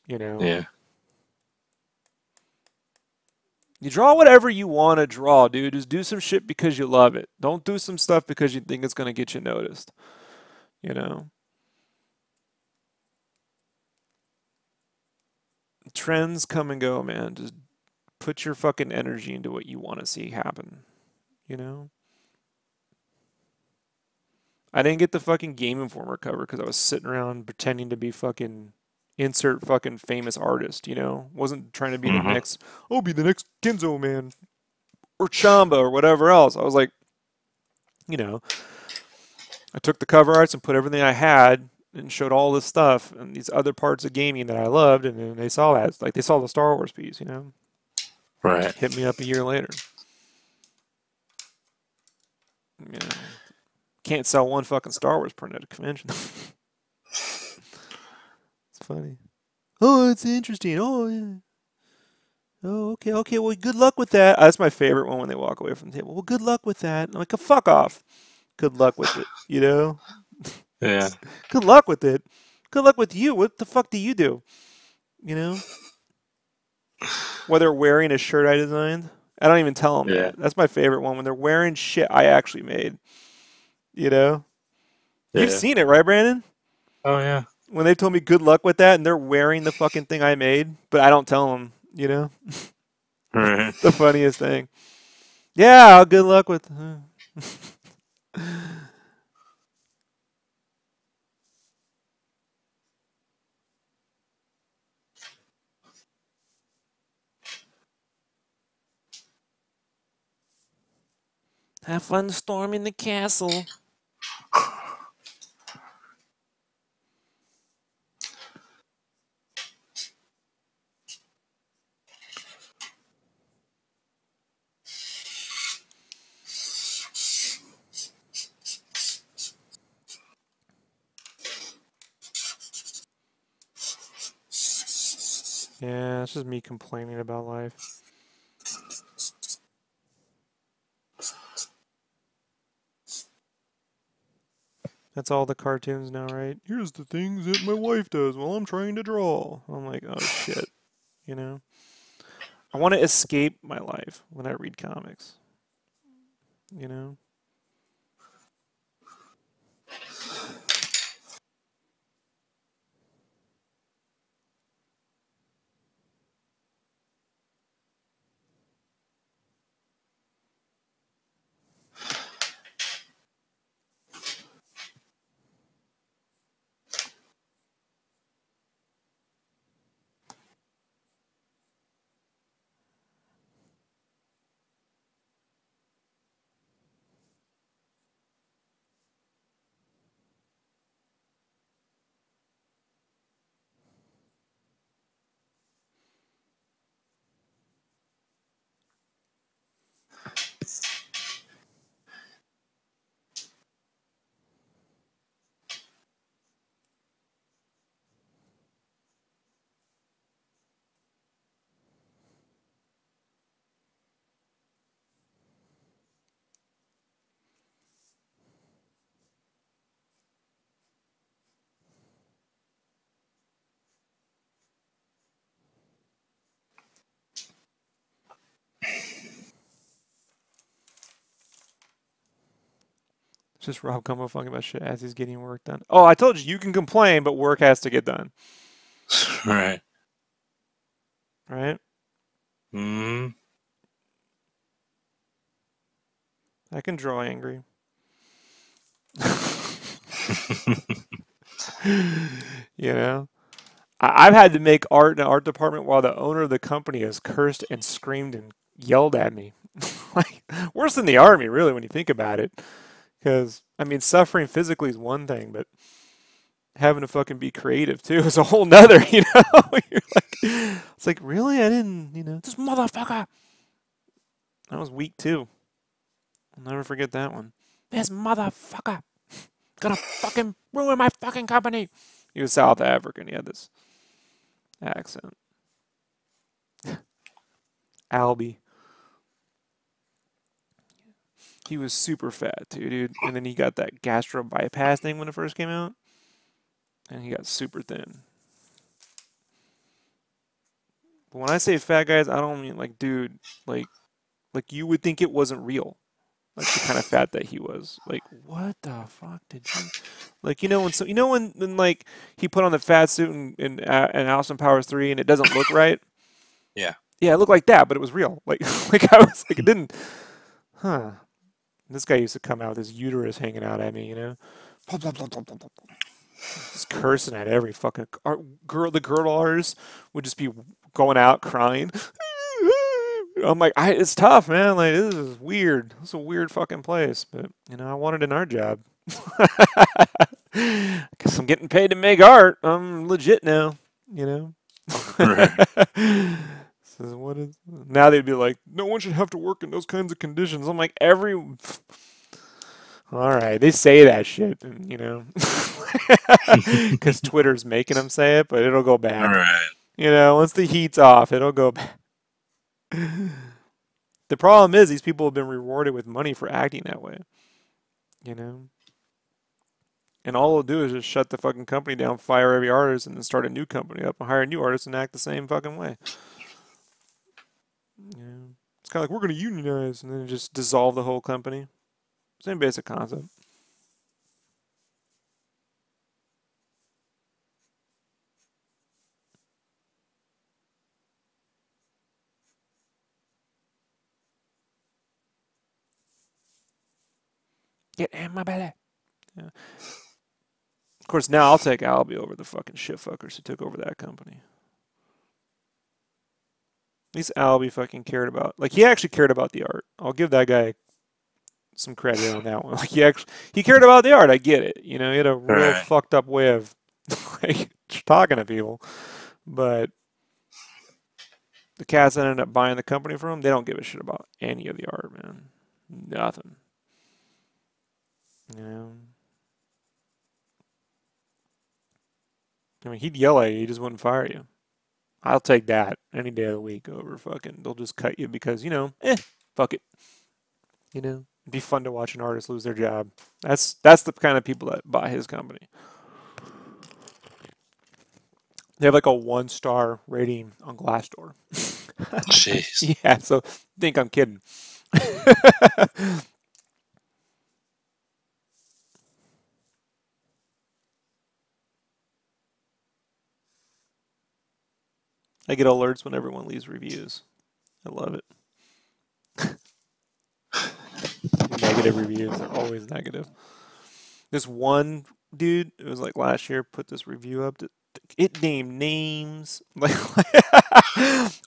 Yeah. You draw whatever you want to draw, dude. Just do some shit because you love it. Don't do some stuff because you think it's going to get you noticed. Trends come and go, man. Just put your fucking energy into what you want to see happen. I didn't get the fucking Game Informer cover because I was sitting around pretending to be fucking insert fucking famous artist, Wasn't trying to be the Mm-hmm. next, be the next Kenzo man or Chamba or whatever else. I was like, I took the cover arts and put everything I had and showed all this stuff and these other parts of gaming that I loved, and then they saw that. Like they saw the Star Wars piece, Right. Hit me up a year later. Can't sell one fucking Star Wars print at a convention. It's funny. Oh, it's interesting. Oh, yeah. Oh, okay, okay. Well, good luck with that. That's my favorite one when they walk away from the table. Well, good luck with that. I'm like, fuck off. Good luck with it. Yeah. Good luck with it. Good luck with you. What the fuck do you do? Whether wearing a shirt I designed, I don't even tell them Yeah. that. That's my favorite one when they're wearing shit I actually made. You've Yeah. seen it, right, Brandon? Oh yeah. When they told me good luck with that and they're wearing the fucking thing I made, but I don't tell them, Right. the funniest thing. Yeah, good luck with. Have fun storming the castle. Yeah, it's just me complaining about life. That's all the cartoons now, right? Here's the things that my wife does while I'm trying to draw. I'm like, oh shit, you know? I want to escape my life when I read comics, you know? It's just Rob Gumbo fucking about shit as he's getting work done. Oh, I told you, you can complain, but work has to get done. Right. Right? Hmm. I can draw angry. You know? I've had to make art in the art department while the owner of the company has cursed and screamed and yelled at me. Like, worse than the army, really, when you think about it. Because, I mean, suffering physically is one thing, but having to fucking be creative, too, is a whole nother, you know? You're like, it's like, really? I didn't, this motherfucker. That was weak, too. I'll never forget that one. This motherfucker gonna fucking ruin my fucking company. He was South African. He had this accent. Albie. He was super fat too, dude. And then he got that gastro bypass thing when it first came out. And he got super thin. But when I say fat guys, I don't mean like, dude, like you would think it wasn't real. Like the kind of fat that he was. Like, what the fuck did you? Like, when like he put on the fat suit in Austin Powers 3 and it doesn't look right. Yeah. Yeah, it looked like that, but it was real. Like, like I was like, it didn't. Huh. This guy used to come out with his uterus hanging out at me, Just cursing at every fucking girl. The girl artists would just be going out crying. I'm like, it's tough, man. Like, this is weird. This is a weird fucking place. But, I wanted an art job. Guess I'm getting paid to make art. I'm legit now, you know? Right. So what is now they'd be like, no one should have to work in those kinds of conditions. I'm like, all right, they say that shit, and, because Twitter's making them say it, but it'll go back. Right. Once the heat's off, it'll go back. The problem is these people have been rewarded with money for acting that way, And all they'll do is just shut the fucking company down, fire every artist, and then start a new company up and hire new artists and act the same fucking way. It's kind of like, we're going to unionize, and then just dissolve the whole company. Same basic concept. Get in my belly. Yeah. Of course, now I'll take Albie over the fucking shitfuckers who took over that company. At least Albie fucking cared about, like, he actually cared about the art. I'll give that guy some credit on that one. Like, he cared about the art. I get it. He had a real fucked up way of like talking to people, but the cats that ended up buying the company from him, they don't give a shit about any of the art, man. Nothing. I mean, he'd yell at you, he just wouldn't fire you. I'll take that any day of the week over fucking. They'll just cut you because fuck it. It'd be fun to watch an artist lose their job. That's the kind of people that buy his company. They have like a 1-star rating on Glassdoor. Jeez. Yeah, so think I'm kidding. I get alerts when everyone leaves reviews. I love it. Negative reviews are always negative. This one dude, it was like last year, put this review up. It named names, like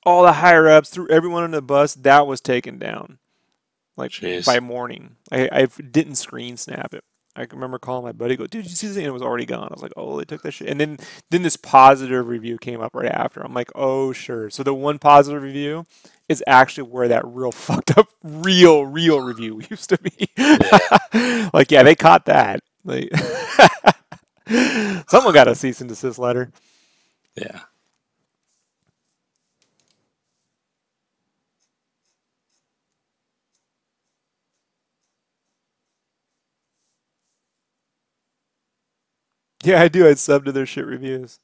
all the higher ups, threw everyone on the bus. That was taken down, like Jeez. by morning. I didn't screen snap it. I remember calling my buddy, go, dude, did you see this? And it was already gone. I was like, oh, they took that shit. And then this positive review came up right after. I'm like, oh, sure. So the one positive review is actually where that real fucked up real review used to be. Yeah. Like, yeah, they caught that. Like, someone got a cease and desist letter. Yeah. Yeah, I do. I'd sub to their shit reviews.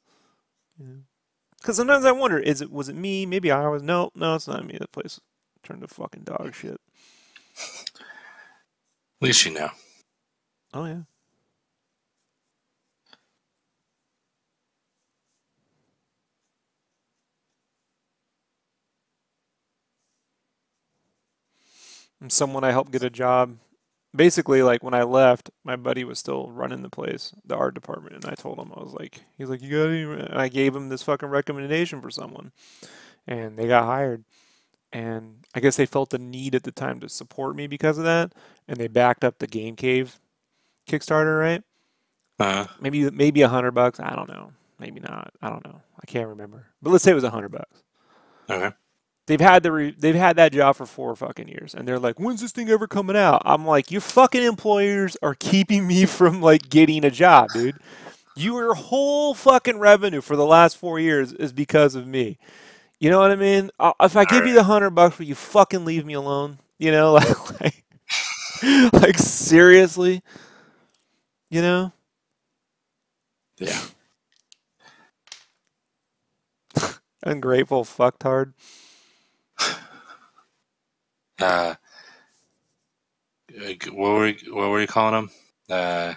Because sometimes I wonder, was it me? Maybe I was. No, it's not me. That place turned to fucking dog shit. At least you know. Oh yeah. And someone I helped get a job. Basically, like when I left, my buddy was still running the place, the art department, and I told him, I was like, he's like, you got any? And I gave him this fucking recommendation for someone, and they got hired. And I guess they felt the need at the time to support me because of that, and they backed up the Game Cave Kickstarter, right? Maybe $100. I don't know. Maybe not. I don't know. I can't remember. But let's say it was $100. Okay. They've had that job for 4 fucking years, and they're like, "When's this thing ever coming out?" I'm like, "Your fucking employers are keeping me from like getting a job, dude. Your whole fucking revenue for the last 4 years is because of me. You know what I mean? If I give you the $100, will you fucking leave me alone? You know, like seriously, you know." Yeah. Ungrateful fucktard. What were you calling them? The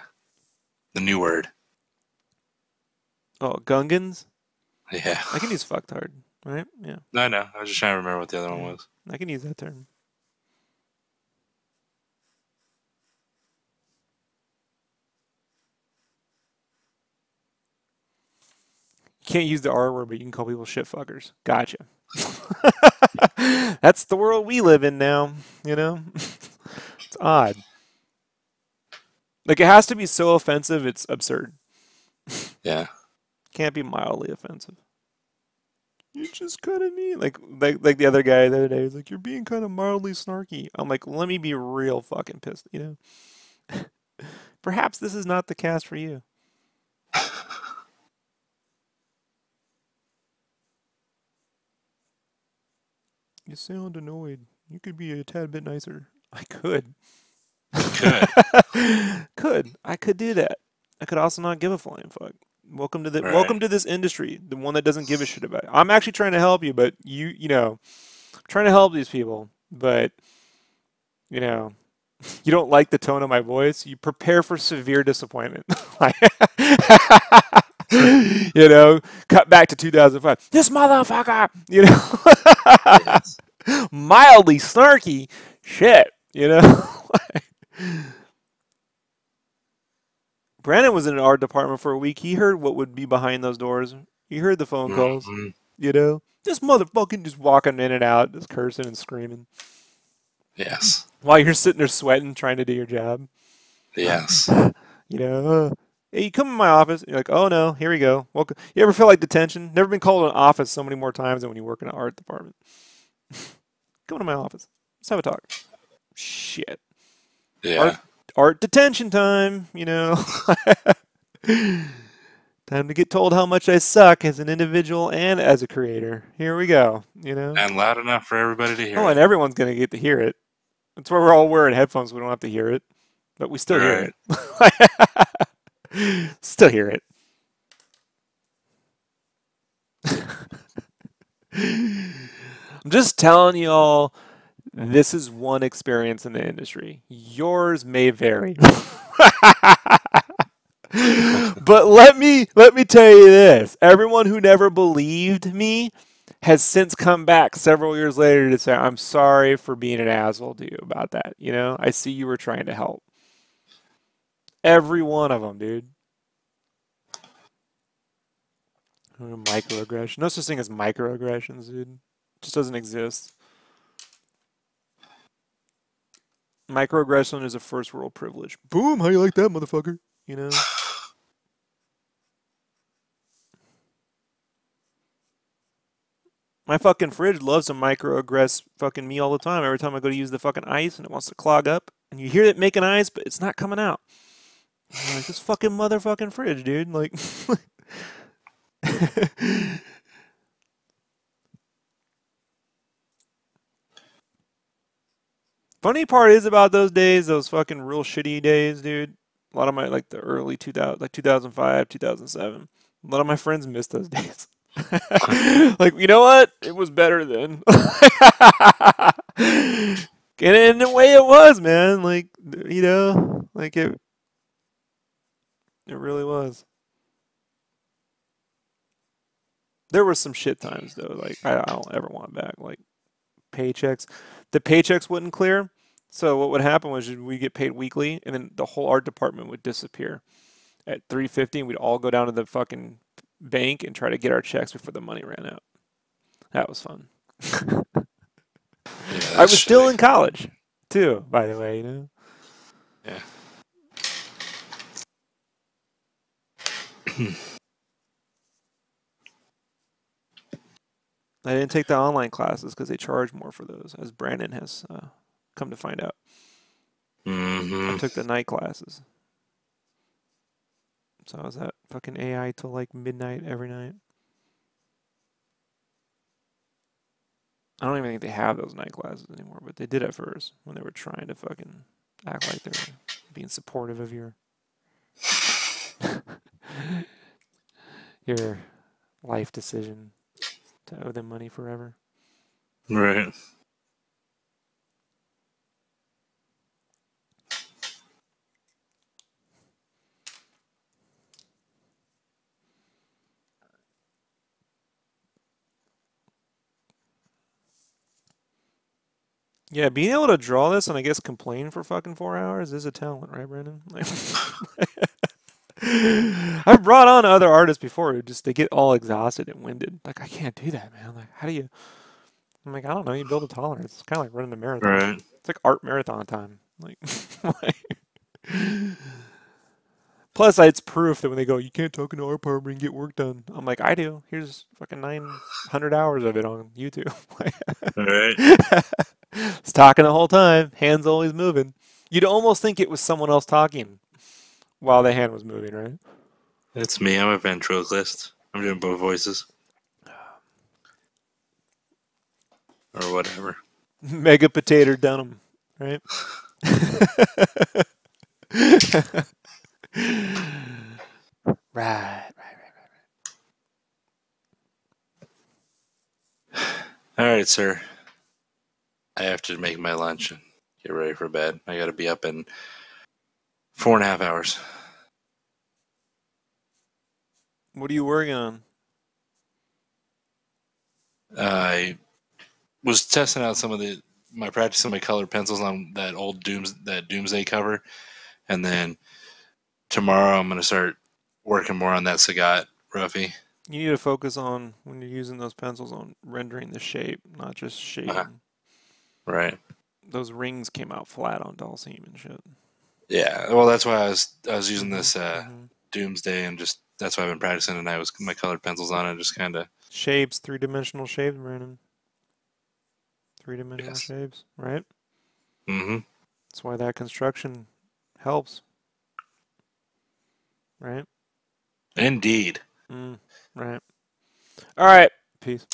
new word. Oh, Gungans? Yeah. I can use fucktard, right? Yeah. No, I know. I was just trying to remember what the other one was. I can use that term. You can't use the R word, but you can call people shit fuckers. Gotcha. That's the world we live in now, you know? It's odd. Like, it has to be so offensive, it's absurd. Yeah. Can't be mildly offensive. You're just kind of mean. Like the other guy the other day was like, you're being kind of mildly snarky. I'm like, let me be real fucking pissed, you know? Perhaps this is not the cast for you. You sound annoyed. You could be a tad bit nicer. I could. Could. I could do that. I could also not give a flying fuck. Welcome to this industry, the one that doesn't give a shit about it. I'm actually trying to help you, but you know, I'm trying to help these people, but you know, you don't like the tone of my voice. You prepare for severe disappointment. You know, cut back to 2005. This motherfucker, you know, Yes. mildly snarky shit, you know. Brandon was in an art department for a week. He heard what would be behind those doors. He heard the phone calls, Mm-hmm. you know. This motherfucking just walking in and out, just cursing and screaming. Yes. While you're sitting there sweating, trying to do your job. Yes. You know, hey, you come in my office, and you're like, oh no, here we go. Welcome. You ever feel like detention? Never been called to an office so many more times than when you work in an art department. Come to my office. Let's have a talk. Shit. Yeah. Art detention time, you know. Time to get told how much I suck as an individual and as a creator. Here we go, you know? And loud enough for everybody to hear Oh, and it. everyone's going to get to hear it. That's why we're all wearing headphones. So we don't have to hear it. But we still hear Right. it. Still hear it. I'm just telling y'all, this is one experience in the industry. Yours may vary. But let me tell you this. Everyone who never believed me has since come back several years later to say, I'm sorry for being an asshole to you about that. You know, I see you were trying to help. Every one of them, dude. Microaggression. No such thing as microaggressions, dude. It just doesn't exist. Microaggression is a first world privilege. Boom, how you like that, motherfucker? You know? My fucking fridge loves to microaggress fucking me all the time. Every time I go to use the fucking ice and it wants to clog up. And you hear it making ice, but it's not coming out. I'm like, this fucking motherfucking fridge, dude. Like... Funny part is about those days, those fucking real shitty days, dude. A lot of my, like the early 2000, like 2005, 2007. A lot of my friends miss those days. Like, you know what? It was better then. And in a way it was, man. Like, you know, like it really was. There were some shit times though. Like I don't ever want back. Like paychecks, the paychecks wouldn't clear. So what would happen was we get paid weekly, and then the whole art department would disappear at 3:50. We'd all go down to the fucking bank and try to get our checks before the money ran out. That was fun. Yeah, I was still shitty. in college, too. By the way, you know. Yeah. I didn't take the online classes because they charge more for those, as Brandon has come to find out. I took the night classes. So I was at fucking AI till like midnight every night. I don't even think they have those night classes anymore, but they did at first when they were trying to fucking act like they were being supportive of your your life decision to owe them money forever. Right. Yeah, being able to draw this and I guess complain for fucking 4 hours is a talent, right, Brandon? Like, I've brought on other artists before who just they get all exhausted and winded. Like, I can't do that, man. Like, how do you? I'm like, I don't know. You build a tolerance. It's kind of like running a marathon. Right. It's like art marathon time. Like, plus, it's proof that when they go, you can't talk in the art department and get work done. I'm like, I do. Here's fucking 900 hours of it on YouTube. Right. It's talking the whole time. Hands always moving. You'd almost think it was someone else talking while the hand was moving, right? That's me. I'm a ventriloquist. I'm doing both voices. Or whatever. Mega potato denim, right? Right. All right, sir. I have to make my lunch and get ready for bed. I got to be up in 4.5 hours. What are you working on? I was testing out some of my practicing my colored pencils on that old Doomsday cover, and then tomorrow I'm going to start working more on that Sagat Ruffy. You need to focus on, when you're using those pencils, on rendering the shape, not just shading. Right. Those rings came out flat on Dalsim and shit. Yeah. Well, that's why I was using this Doomsday, and just that's why I've been practicing tonight was my colored pencils on it, just kind of shapes, three-dimensional shapes, Brandon. Three-dimensional shapes, right? Mm-hmm. That's why that construction helps, right? Indeed. Right. All right. Peace.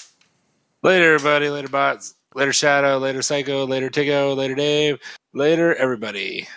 Later, everybody. Later, bots. Later, Shadow. Later, Psycho. Later, Tigo. Later, Dave. Later, everybody.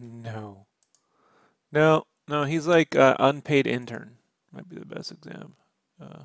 No. No. No. He's like unpaid intern. Might be the best exam. Uh,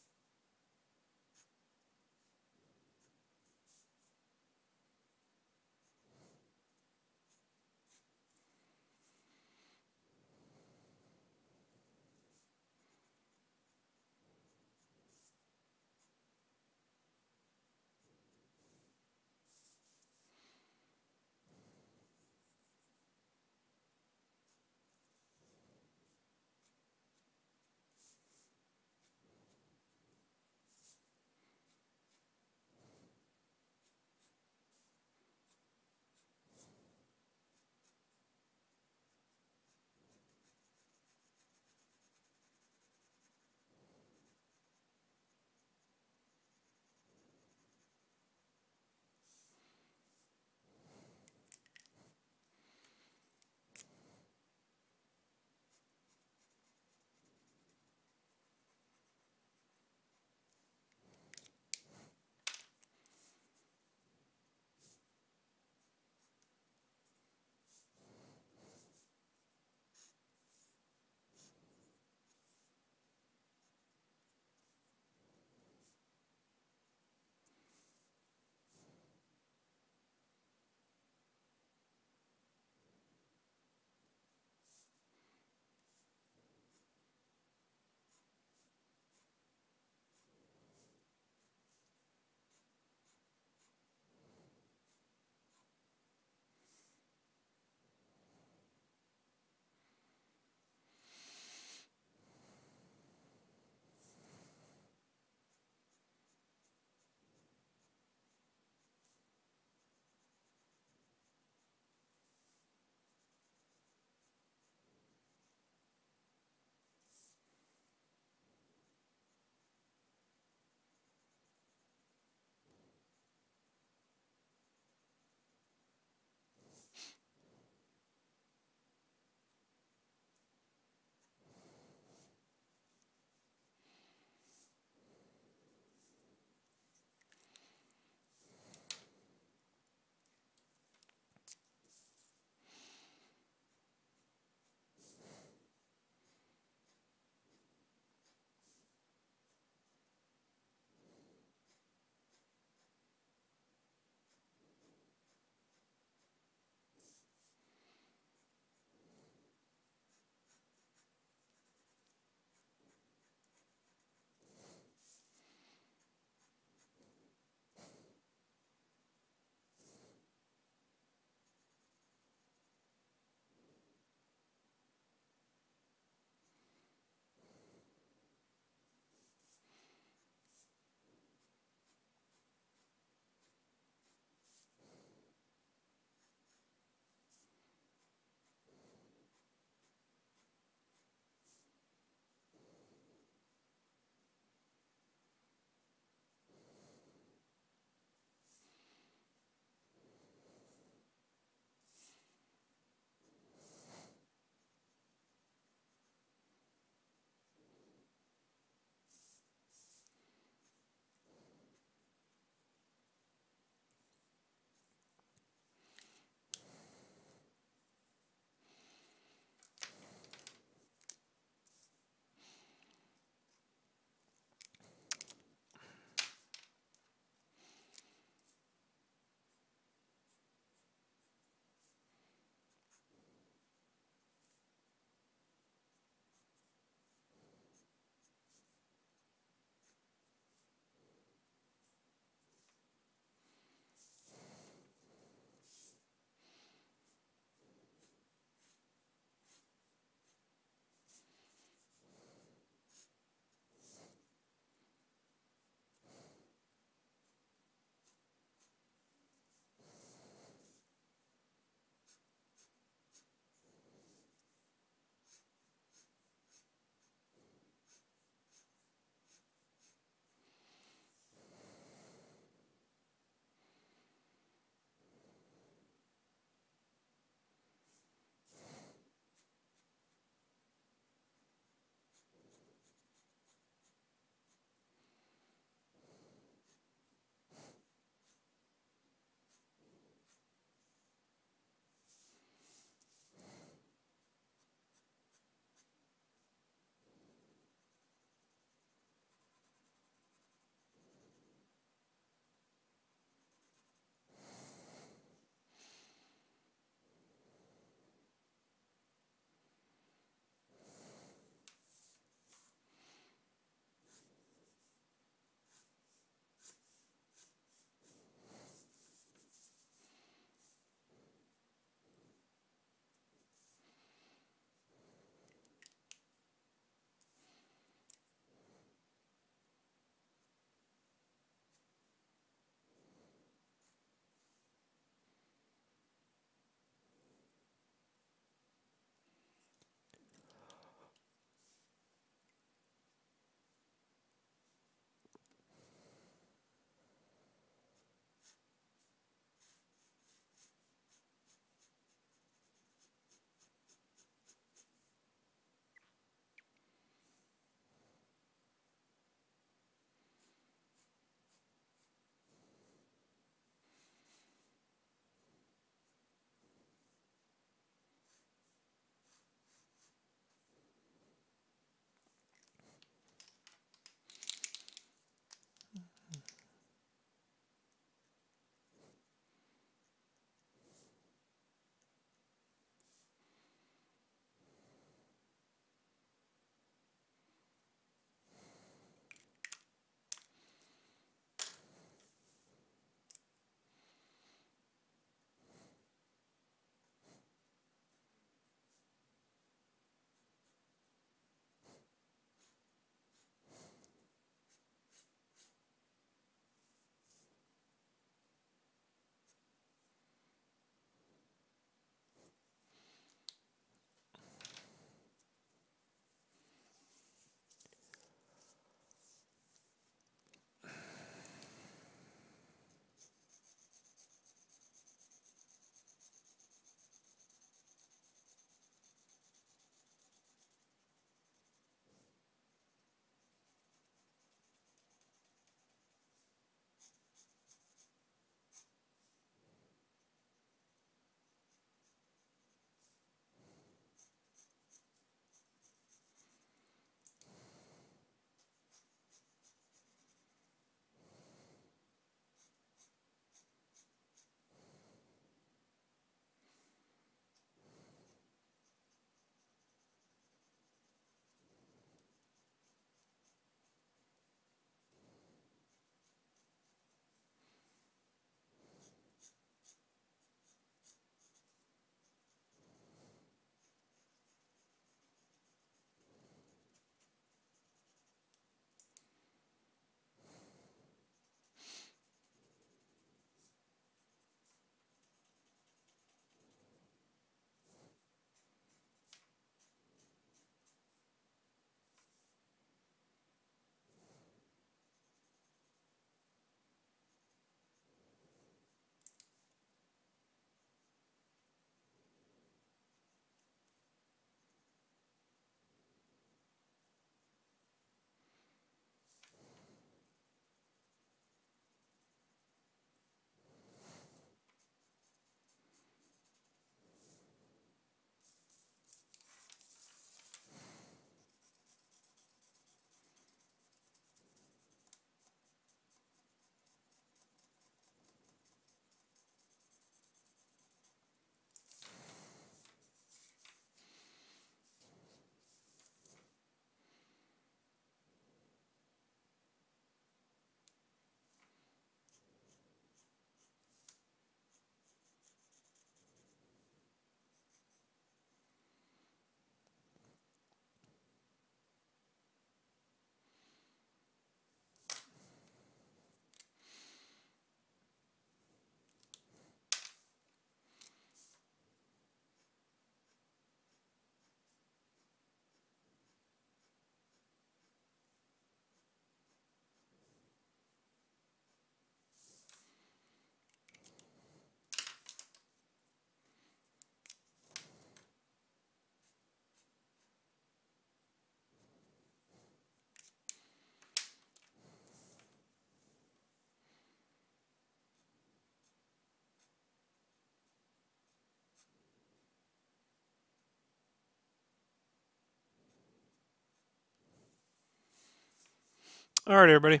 All right, everybody.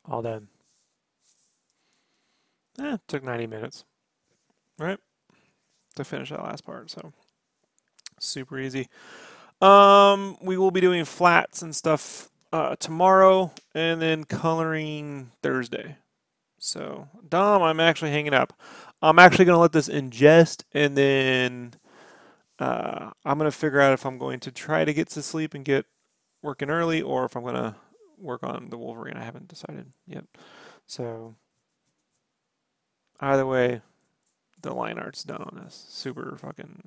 All done. Took 90 minutes, right, to finish that last part. So super easy. We will be doing flats and stuff tomorrow, and then coloring Thursday. So Dom, I'm actually hanging up. I'm actually gonna let this ingest, and then I'm gonna figure out if I'm going to try to get to sleep and get working early, or if I'm gonna work on the Wolverine. I haven't decided yet. So either way, the line art's done on this. Super fucking.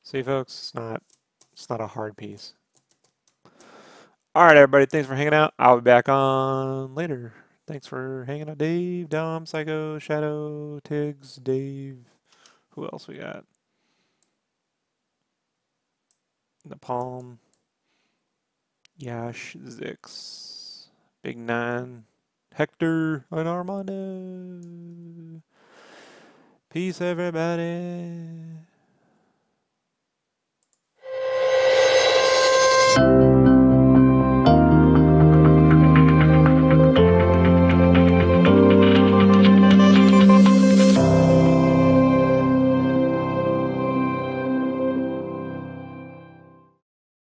See, folks, it's not a hard piece. All right, everybody. Thanks for hanging out. I'll be back on later. Thanks for hanging out, Dave, Dom, Psycho, Shadow, Tiggs, Dave. Who else we got? Napalm, Yash, Zix, Big Nine, Hector, and Armando. Peace, everybody.